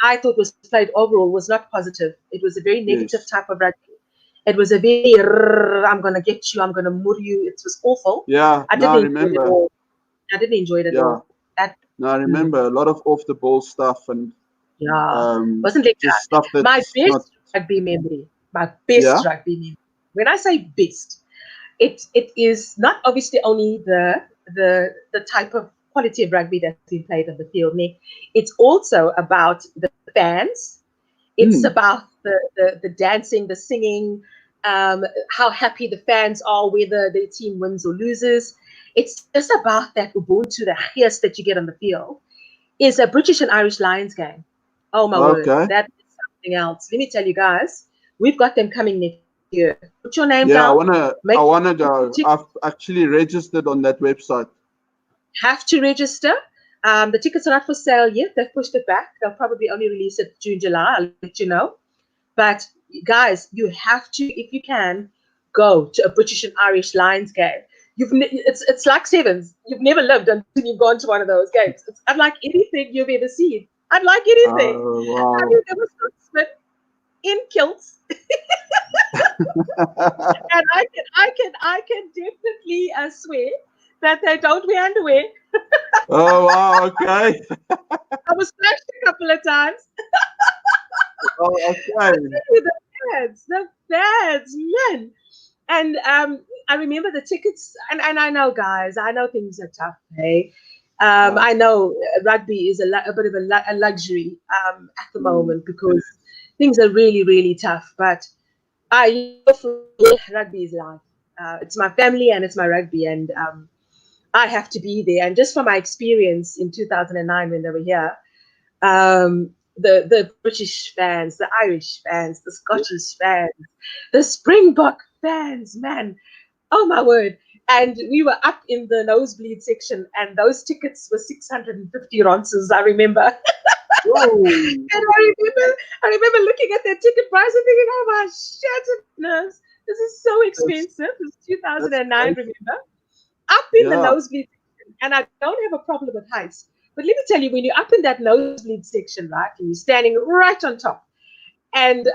I thought was played overall was not positive. It was a very negative type of rugby. It was a very, I'm going to get you, I'm going to murder you. It was awful. Yeah, I remember. I didn't enjoy it at all. I remember a lot of off the ball stuff and wasn't like just that. stuff that's My best not... rugby memory. Rugby memory. When I say best, it is not obviously only the type of quality of rugby that's been played on the field. It's also about the fans. It's about the dancing, the singing, how happy the fans are, whether their team wins or loses. It's just about that Ubuntu, the highest that you get on the field. Is a British and Irish Lions game. Oh my word, that is something else. Let me tell you guys, we've got them coming next year. Put your name down. I wanna go. I've actually registered on that website. Have to register. The tickets are not for sale yet. They've pushed it back. They'll probably only release it June, July. I'll let you know. But guys, you have to, if you can, go to a British and Irish Lions game. It's like sevens. You've never lived until you've gone to one of those games. It's unlike anything you've ever seen. Unlike anything. Oh, wow. Have you ever split in kilts? And I can definitely swear that they don't wear underwear. Oh wow, okay. I was flashed a couple of times. Oh, okay. The fads, man. And I remember the tickets, and I know, guys, I know things are tough, hey? I know rugby is a bit of a luxury at the moment because things are really, really tough. But rugby is life. It's my family and it's my rugby, and I have to be there. And just from my experience in 2009 when they were here, the British fans, the Irish fans, the Scottish fans, the Springbok fans, man, oh my word. And we were up in the nosebleed section, and those tickets were 650 ronces, I remember. And I remember looking at their ticket price and thinking, oh my shatteredness, this is so expensive. It was 2009, remember? Up in the nosebleed section, and I don't have a problem with heights. But let me tell you, when you're up in that nosebleed section, right, and you're standing right on top, and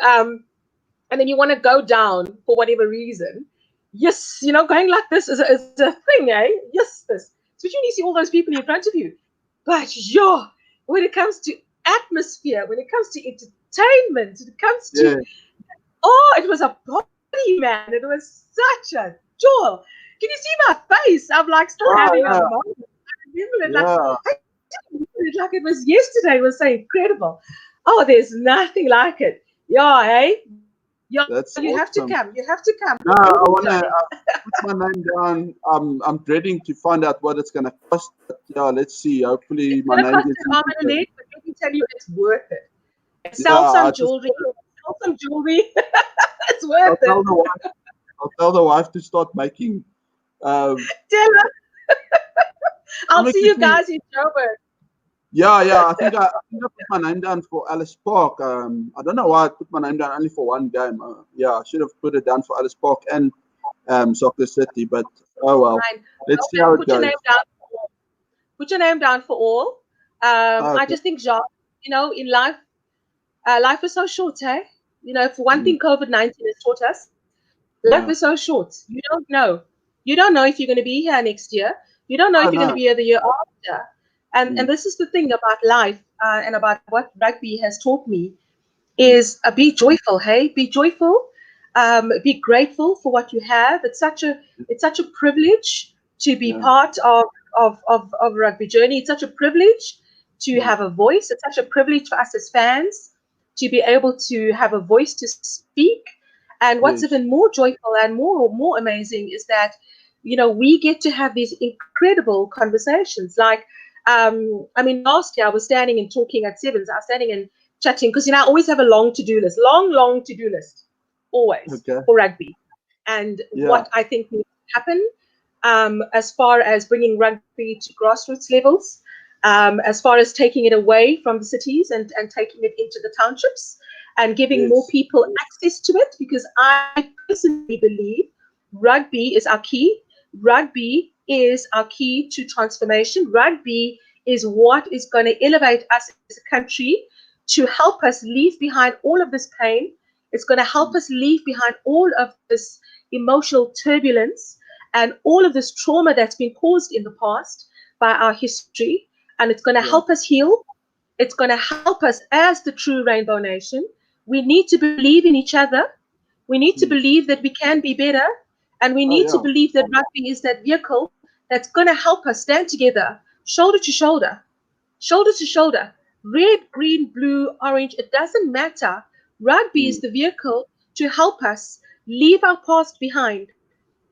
then you want to go down for whatever reason, yes, going like this is a thing, eh? Yes, this. Especially when you see all those people in front of you. But when it comes to atmosphere, when it comes to entertainment, when it comes to, it was a party, man. It was such a joy. Can you see my face? I'm like still having a moment. I remember it like it was yesterday. It was so incredible. Oh, there's nothing like it. Yeah, hey? Yeah, that's you awesome. have to come. You have to come. No, I want to put my name down. I'm dreading to find out what it's going to cost. But yeah, let's see. Hopefully, my name gets an arm and a leg, but let me tell you, it's worth it. Sell some jewelry. Sell some jewelry. It's worth it. I'll tell the wife to start making. Tell her. I'll see you guys in Joburg. Yeah. I think I put my name down for Alice Park. I don't know why I put my name down only for one game. I should have put it down for Alice Park and Soccer City. But oh well. Fine. Let's see how it goes. Put your name down for all. I just think, Jacques, in life, life is so short, hey? For one thing, COVID-19 has taught us, life is so short. You don't know. You don't know if you're going to be here next year. You don't know if you're going to be here the year after. And this is the thing about life and about what rugby has taught me is be joyful, hey? Be joyful. Be grateful for what you have. It's such a privilege to be part of rugby journey. It's such a privilege to have a voice. It's such a privilege for us as fans to be able to have a voice to speak. And what's even more joyful and more amazing is that, we get to have these incredible conversations. Like, last year I was standing and talking at Sevens. I was standing and chatting because, I always have a long to-do list, long to-do list, always for rugby. And what I think needs to happen as far as bringing rugby to grassroots levels, as far as taking it away from the cities and taking it into the townships, and giving more Yes. people access to it, because I personally believe rugby is our key. Rugby is our key to transformation. Rugby is what is going to elevate us as a country, to help us leave behind all of this pain. It's going to help us leave behind all of this emotional turbulence and all of this trauma that's been caused in the past by our history. And it's going to Yeah. help us heal. It's going to help us as the true Rainbow Nation. We need to believe in each other. We need to Mm. believe that we can be better. And we Oh need to yeah. believe that rugby is that vehicle that's going to help us stand together, shoulder to shoulder, shoulder to shoulder, red, green, blue, orange. It doesn't matter. Rugby is Mm. the vehicle to help us leave our past behind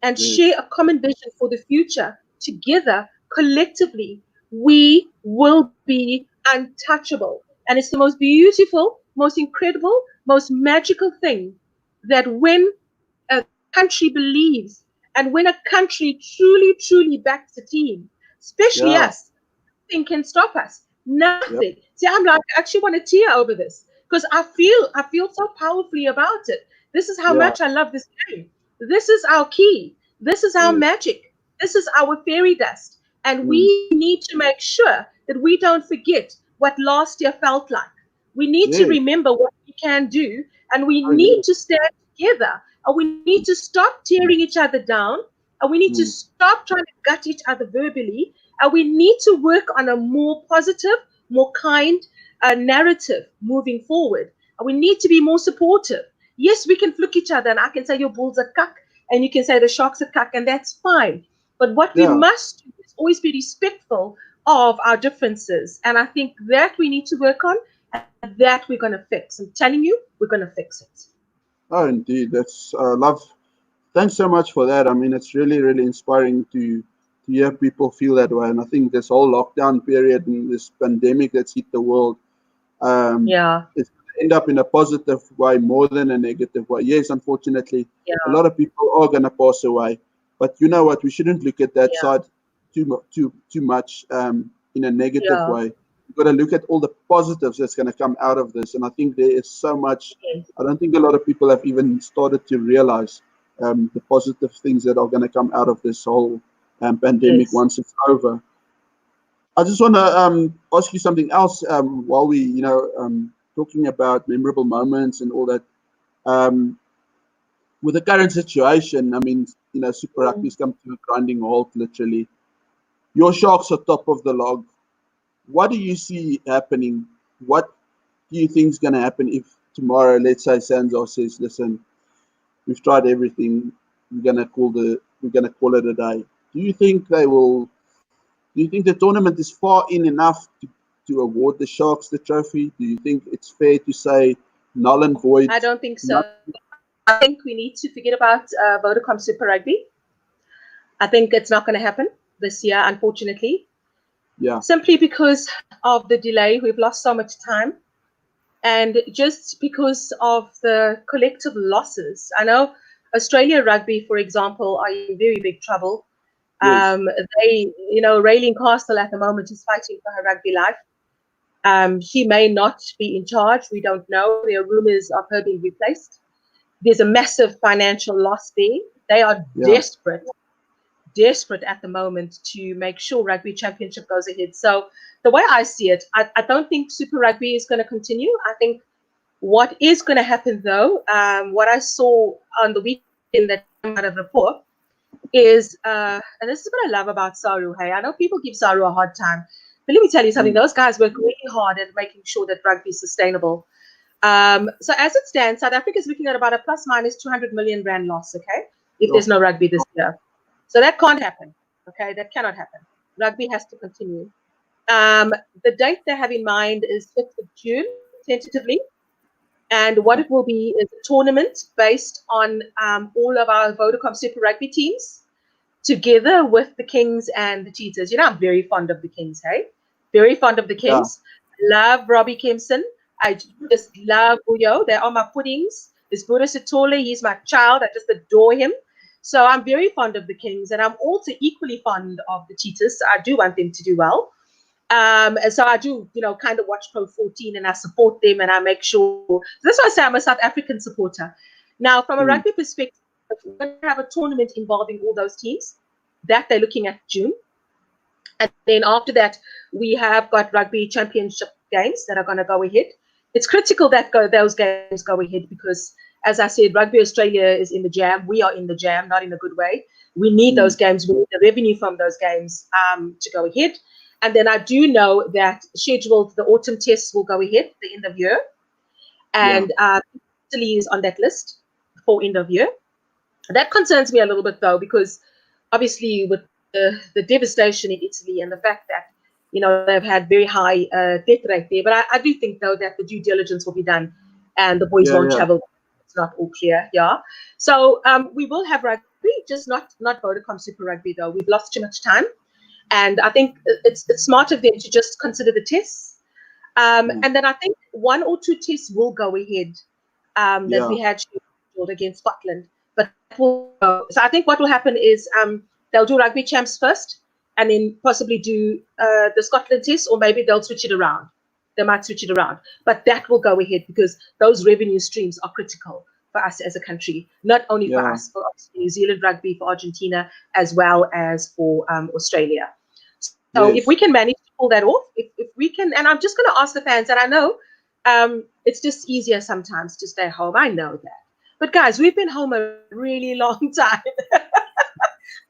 and share Yes. a common vision for the future. Together, collectively, we will be untouchable. And it's the most beautiful, most incredible, most magical thing that when a country believes and when a country truly, truly backs a team, especially Yeah. us, nothing can stop us. Yep. Nothing. See, I'm like, I actually want to tear over this because I feel so powerfully about it. This is how Yeah. much I love this game. This is our key. This is our Yes. magic. This is our fairy dust. And Mm. we need to make sure that we don't forget what last year felt like. We need to Yes. remember what we can do, and we Oh need yes. to stand together, and we need to stop tearing each other down, and we need to Mm. stop trying to gut each other verbally, and we need to work on a more positive, more kind narrative moving forward. And we need to be more supportive. Yes, we can flick each other, and I can say your bull's a cuck, and you can say the shark's a cuck, and that's fine. But what we Yeah. must do is always be respectful of our differences. And I think that we need to work on, and that we're going to fix. I'm telling you, we're going to fix it. Oh, indeed. That's love. Thanks so much for that. I mean, it's really, really inspiring to hear people feel that way. And I think this whole lockdown period and this pandemic that's hit the world, um, Yeah, it's going to end up in a positive way more than a negative way. Yes, unfortunately, a yeah, lot of people are going to pass away. But you know what? We shouldn't look at that yeah, side too much in a negative yeah. way. We've got to look at all the positives that's going to come out of this. And I think there is so much. Yes, I don't think a lot of people have even started to realize the positive things that are going to come out of this whole pandemic yes. once it's over. I just want to ask you something else while we, talking about memorable moments and all that. Um, with the current situation, I mean, Super Mm. Rugby's come to a grinding halt, literally. Your Sharks are top of the log. What do you see happening? What do you think is going to happen if tomorrow, let's say, Sanzar says, "Listen, we've tried everything. We're gonna call it a day." Do you think they will? Do you think the tournament is far in enough to award the Sharks the trophy? Do you think it's fair to say null and void? I don't think Not, so. I think we need to forget about Vodacom Super Rugby. I think it's not going to happen this year, unfortunately, yeah, simply because of the delay. We've lost so much time. And just because of the collective losses. I know Australia Rugby, for example, are in very big trouble. yes, Raylene Castle at the moment is fighting for her rugby life. She may not be in charge. We don't know. There are rumors of her being replaced. There's a massive financial loss there. They are yeah, desperate at the moment to make sure Rugby Championship goes ahead. So the way I see it, I don't think Super Rugby is going to continue. I think what is going to happen though, what I saw on the weekend that came out of report is, and this is what I love about Saru. Hey, I know people give Saru a hard time, but let me tell you something. mm, Those guys work really hard at making sure that rugby is sustainable. So as it stands, South Africa is looking at about a plus minus 200 million rand loss. Okay, if oh, there's no rugby this year, so that can't happen. Okay, that cannot happen. Rugby has to continue. Um, the date they have in mind is 5th of June, tentatively. And what it will be is a tournament based on all of our Vodacom Super Rugby teams together with the Kings and the Cheetahs. You know, I'm very fond of the Kings, hey? Very fond of the yeah, Kings. Love Robbie Kempson. I just love Uyo. They're on my puddings. This Buddha Satole, he's my child. I just adore him. So I'm very fond of the Kings, and I'm also equally fond of the Cheetahs. I do want them to do well. And so I do, kind of watch Pro 14 and I support them and I make sure. That's why I say I'm a South African supporter. Now, from a rugby perspective, we're going to have a tournament involving all those teams that they're looking at June. And then after that, we have got rugby championship games that are going to go ahead. It's critical that those games go ahead because, as I said, Rugby Australia is in the jam. We are in the jam, not in a good way. We need those games. We need the revenue from those games to go ahead. And then I do know that scheduled the autumn tests will go ahead the end of year. And Italy is on that list for end of year. That concerns me a little bit, though, because obviously with the devastation in Italy and the fact that, they've had very high death rate there. But I do think, though, that the due diligence will be done and the boys won't travel. It's not all clear, So we will have rugby, just not Vodacom Super Rugby, though. We've lost too much time. And I think it's smart of them to just consider the tests. And then I think 1 or 2 tests will go ahead that we had scheduled against Scotland. But so I think what will happen is they'll do rugby champs first and then possibly do the Scotland test, or maybe they'll switch it around. They might switch it around. But that will go ahead because those revenue streams are critical for us as a country, not only for us, but obviously New Zealand rugby, for Argentina, as well as for Australia. So if we can manage to pull that off, if we can, and I'm just going to ask the fans, and I know it's just easier sometimes to stay home. I know that. But guys, we've been home a really long time.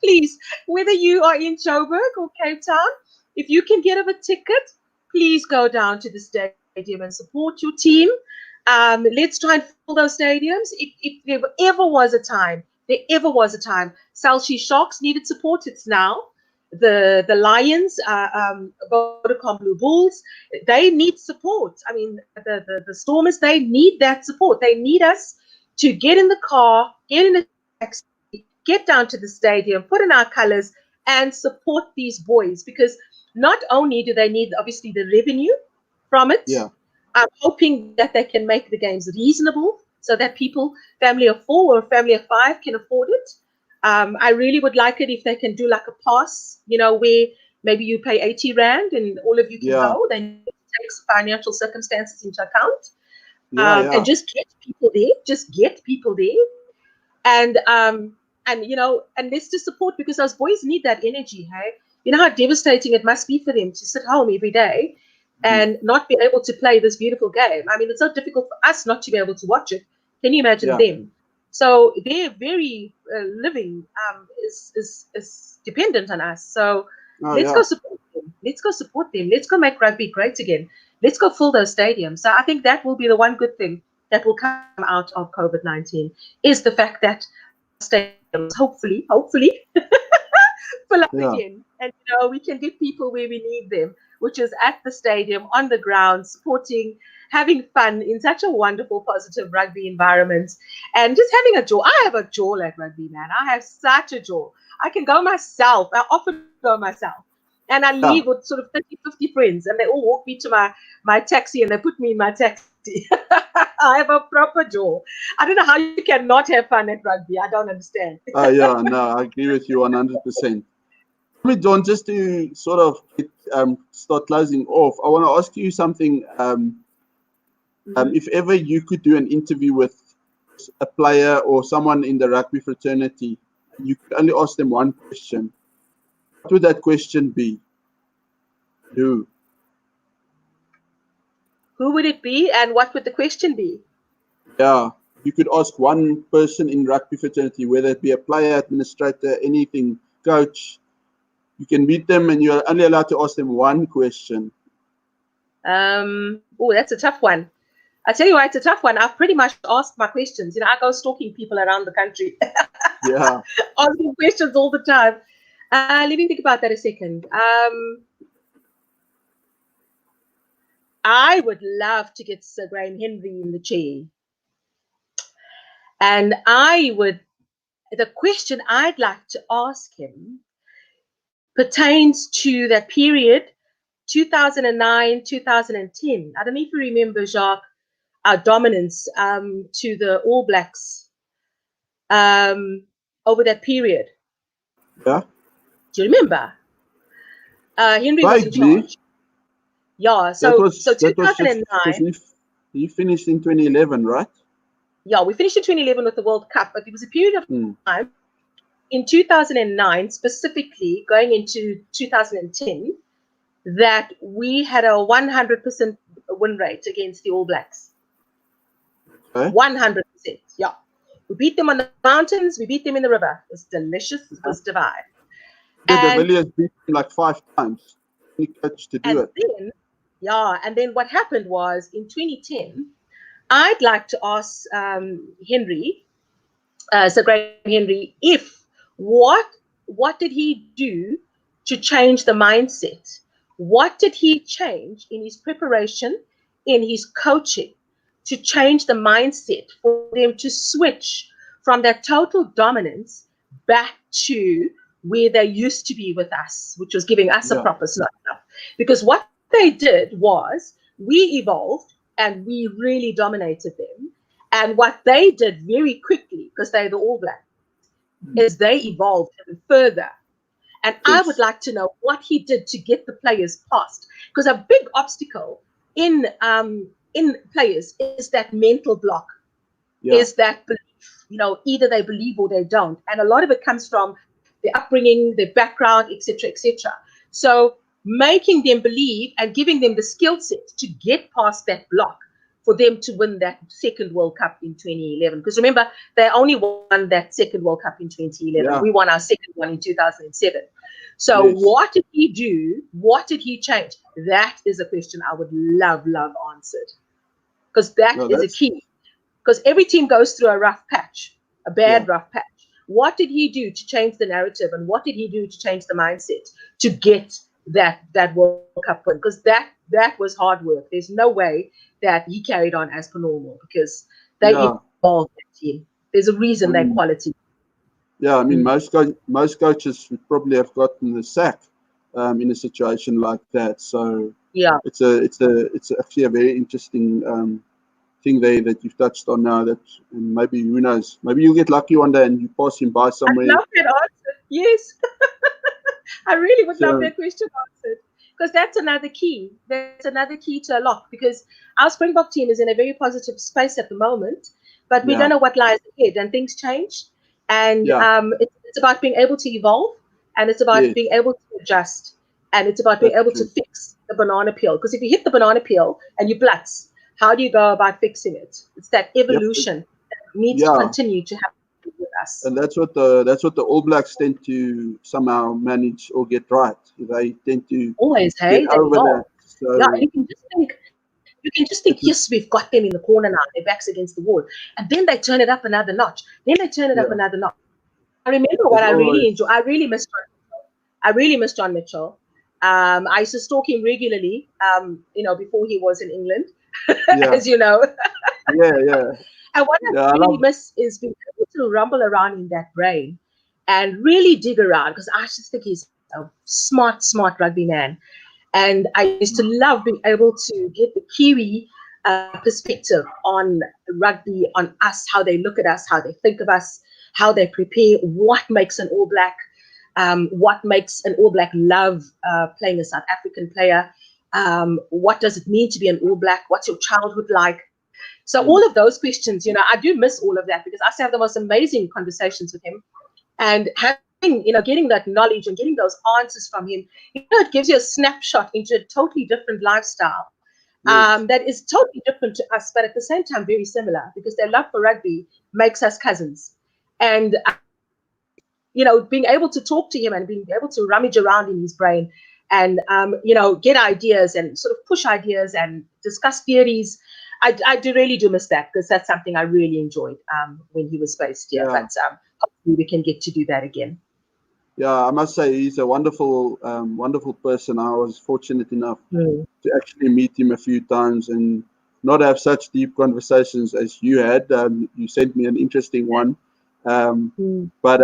Please, whether you are in Joburg or Cape Town, if you can get a ticket, please go down to the stadium and support your team. Let's try and fill those stadiums. If there ever was a time, Salshi Sharks needed support, it's now. The Lions, Vodacom Blue Bulls, they need support. I mean, the Stormers, they need that support. They need us to get in the car, get in a taxi, get down to the stadium, put in our colors, and support these boys. Because not only do they need, obviously, the revenue from it, I'm hoping that they can make the games reasonable so that people, family of 4 or family of 5, can afford it. I really would like it if they can do like a pass, where maybe you pay 80 Rand and all of you can go. Then it takes financial circumstances into account. And just get people there. And let's just support, because those boys need that energy, hey? You know how devastating it must be for them to sit home every day and not be able to play this beautiful game. I mean, it's so difficult for us not to be able to watch it. Can you imagine them? So their very living is dependent on us. So let's go support them. Let's go make rugby great again. Let's go fill those stadiums. So I think that will be the one good thing that will come out of COVID-19, is the fact that stadiums hopefully fill up again. And we can get people where we need them, which is at the stadium, on the ground, supporting, having fun in such a wonderful, positive rugby environment, and just having a jaw. I have a jaw at rugby, man. I have such a jaw. I can go myself. I often go myself. And I leave with sort of 30, 50 friends, and they all walk me to my taxi, and they put me in my taxi. I have a proper jaw. I don't know how you cannot have fun at rugby. I don't understand. No, I agree with you 100%. Dawn, just to sort of start closing off, I want to ask you something. If ever you could do an interview with a player or someone in the rugby fraternity, you could only ask them one question. What would that question be? Who would it be, and what would the question be? Yeah, you could ask one person in rugby fraternity, whether it be a player, administrator, anything, coach. You can meet them, and you're only allowed to ask them one question. That's a tough one. I tell you why it's a tough one. I've pretty much asked my questions. I go stalking people around the country. Asking questions all the time. Let me think about that a second. I would love to get Sir Graham Henry in the chair. And the question I'd like to ask him pertains to that period, 2009, 2010. I don't know if you remember, Jacques, our dominance to the All Blacks over that period. Yeah. Do you remember? Henry was in charge. Yeah, That so was so that was just because 2009, he finished in 2011, right? yeah, we finished in 2011 with the World Cup, but there was a period of Mm. time in 2009, specifically going into 2010, that we had a 100% win rate against the All Blacks. Okay. 100%. Yeah. We beat them on the mountains, we beat them in the river. It was delicious, it was divine. Yeah, de And Villiers beat him like 5 times. He coach to do and it. then, yeah, and then what happened was in 2010, I'd like to ask Henry, Sir Graham Henry, if what did he do to change the mindset? What did he change in his preparation, in his coaching, to change the mindset for them to switch from that total dominance back to where they used to be with us, which was giving us a Yeah. proper slot up? Because what they did was we evolved and we really dominated them. And what they did very quickly, because they're the All Blacks, is they evolved even further. And I would Yes. like to know what he did to get the players past. Because a big obstacle in players is that mental block, Yeah. is that belief. Either they believe or they don't. And a lot of it comes from their upbringing, their background, etc., etc. So making them believe and giving them the skill set to get past that block for them to win that second World Cup in 2011. Because remember, they only won that second World Cup in 2011. Yeah. We won our second one in 2007. So Yes. what did he do? What did he change? That is a question I would love answered. Because that No, is a that's key. Because every team goes through a rough patch, a bad yeah. rough patch. What did he do to change the narrative, and what did he do to change the mindset to get that World Cup win? Because that was hard work. There's no way that he carried on as per normal, because they Yeah. evolved that team. There's a I reason they're mean, quality. yeah. I mean, Mm. most coaches would probably have gotten the sack in a situation like that. So Yeah. it's actually a very interesting thing there that you've touched on now. That and maybe who knows? Maybe you'll get lucky one day and you pass him by I somewhere. love that answer. Yes. I really would love So that question answered, because that's another key. That's another key to a lock, because our Springbok team is in a very positive space at the moment, but we yeah, don't know what lies ahead, and things change. And yeah, it's about being able to evolve, and it's about yes, being able to adjust, and it's about being that's able to true. fix the banana peel. Because if you hit the banana peel and you platz, how do you go about fixing it? It's that Yep. evolution that needs to Yeah, continue to happen with us. and that's what the All Blacks tend to somehow manage or get right. They tend to Always, get hey, they over evolve. that. Yeah, So you can just think, it was yes, we've got them in the corner now, their backs against the wall. And then they turn it up another notch. Then they turn it up yeah. another notch. I remember what There's I really always enjoy. I really miss John Mitchell. I really miss John Mitchell. I used to stalk him regularly, before he was in England, yeah, as you know. yeah. And what I Yeah, I really love miss is being able to rumble around in that brain and really dig around, because I just think he's a smart, smart rugby man. And I used to love being able to get the Kiwi perspective on rugby, on us, how they look at us, how they think of us, how they prepare, what makes an All Black, what makes an All Black love playing a South African player, what does it mean to be an All Black, what's your childhood like. So mm, all of those questions, I do miss all of that, because I used to have the most amazing conversations with him, and having, getting that knowledge and getting those answers from him, it gives you a snapshot into a totally different lifestyle, yes, that is totally different to us, but at the same time very similar, because their love for rugby makes us cousins. And being able to talk to him and being able to rummage around in his brain and get ideas and sort of push ideas and discuss theories. I do really do miss that, because that's something I really enjoyed when he was based here. yeah. But hopefully we can get to do that again. Yeah, I must say he's a wonderful person. I was fortunate enough Mm. to actually meet him a few times and not have such deep conversations as you had. You sent me an interesting one. Mm. But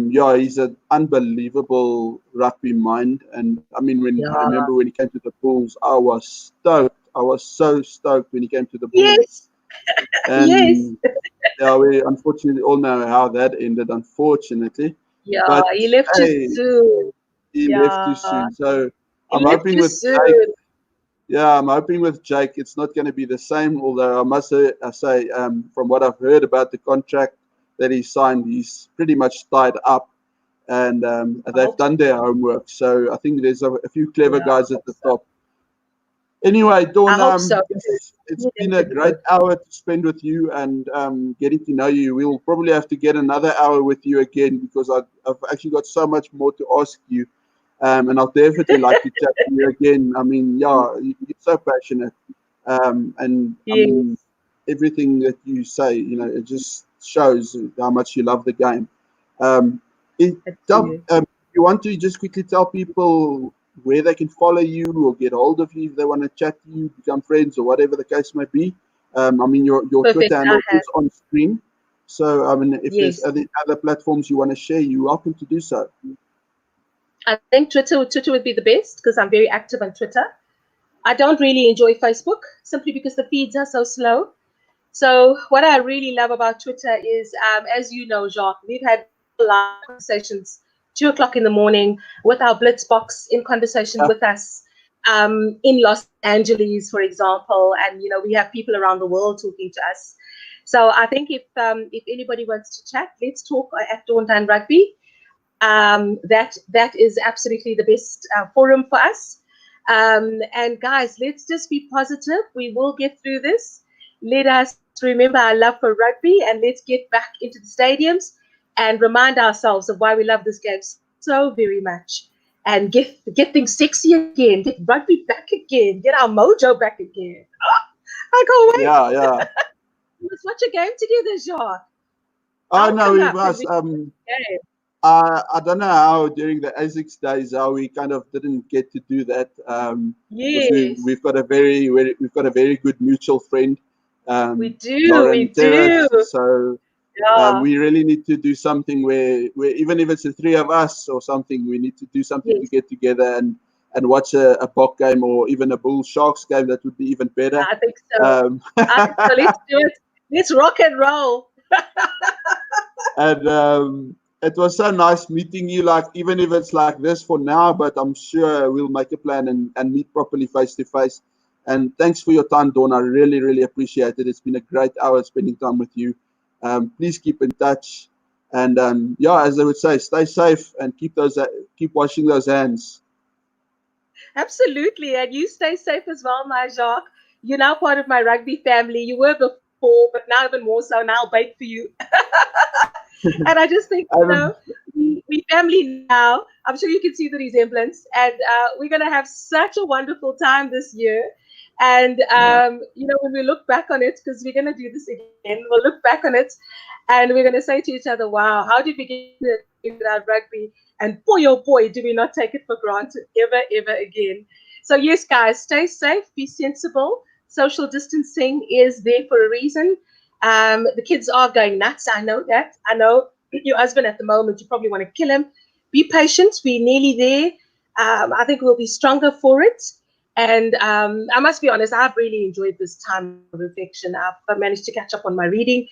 yeah, he's an unbelievable rugby mind. And I mean, when I Yeah. remember when he came to the Bulls, I was stoked. I was so stoked when he came to the Bulls. Yes. Yes. And yeah, we unfortunately all know how that ended, unfortunately. Yeah. But He left too hey, soon. he left too Yeah. soon. So He I'm left hoping too with Jake, soon. Yeah, I'm hoping with Jake it's not going to be the same. Although I must say, from what I've heard about the contract that he signed, he's pretty much tied up, and I they've hope done their homework. So I think there's a few clever yeah, I guys at hope the so. top. Anyway, I Dawn, hope so. it's Need them been a to do great it. hour to spend with you and getting to know you. We'll probably have to get another hour with you again because I've actually got so much more to ask you. And I'll definitely like to chat to you again. I mean, yeah, you're so passionate. And I Yeah, mean, everything that you say, it just shows how much you love the game. Um, it, I do. you want to just quickly tell people where they can follow you or get hold of you if they want to chat to you, become friends, or whatever the case may be. I mean, your Perfect. Twitter I handle have. is on screen. So, I mean, if there's Yes. other platforms you want to share, you're welcome to do so. I think Twitter would be the best because I'm very active on Twitter. I don't really enjoy Facebook simply because the feeds are so slow. So what I really love about Twitter is, as you know, Jacques, we've had live conversations 2 o'clock in the morning with our Blitzboks in conversation with us in Los Angeles, for example, and we have people around the world talking to us. So I think if anybody wants to chat, let's talk at Dawn Dunn Rugby. That is absolutely the best forum for us. And guys, let's just be positive. We will get through this. Let us remember our love for rugby and let's get back into the stadiums and remind ourselves of why we love this game so very much. And get things sexy again, get rugby back again, get our mojo back again. I can't wait. Yeah, yeah. Let's watch a game together, Jacques. Oh I'll no, come we up and must. we can game. I don't know how during the ASICS days how we kind of didn't get to do that because Yes, we've got a very good mutual friend, we do. We Lauren do. Terrace. So Yeah. we really need to do something where even if it's the three of us or something, we need to do something to Yes, get together and watch a Bok game or even a Bull Sharks game. That would be even better. I think so. Um, I think so. Let's do it. Let's rock and roll. And it was so nice meeting you, like, even if it's like this for now, but I'm sure we'll make a plan and meet properly face to face. And thanks for your time, Dawn. I really, really appreciate it. It's been a great hour spending time with you. Please keep in touch. And yeah, as I would say, stay safe and keep washing those hands. Absolutely. And you stay safe as well, my Jacques. You're now part of my rugby family. You were before, but now even more so. Now I'll bake for you. And I just think, Um, we family now. I'm sure you can see the resemblance. And we're going to have such a wonderful time this year. And, yeah, when we look back on it, because we're going to do this again, we'll look back on it and we're going to say to each other, wow, how did we get without rugby? And boy, oh boy, do we not take it for granted ever, ever again. So, yes, guys, stay safe, be sensible. Social distancing is there for a reason. The kids are going nuts. I know that. I know your husband at the moment, you probably want to kill him. Be patient. We're nearly there. I think we'll be stronger for it. And I must be honest, I've really enjoyed this time of reflection. I've managed to catch up on my reading,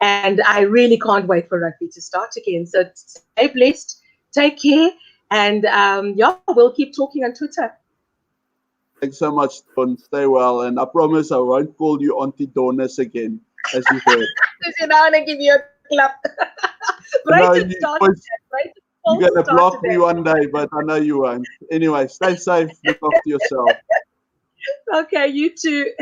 and I really can't wait for rugby to start again. So stay blessed, take care, and yeah, we'll keep talking on Twitter. thanks so much, Dawn. Stay well. And I promise I won't call you Auntie Donis again, as you've heard. Because you know, I'm going to give you a clap. No, Brighton started that. Brighton you're false going to started block me that. one day, but I know you won't. Anyway, stay safe. Look after yourself. Okay, you too.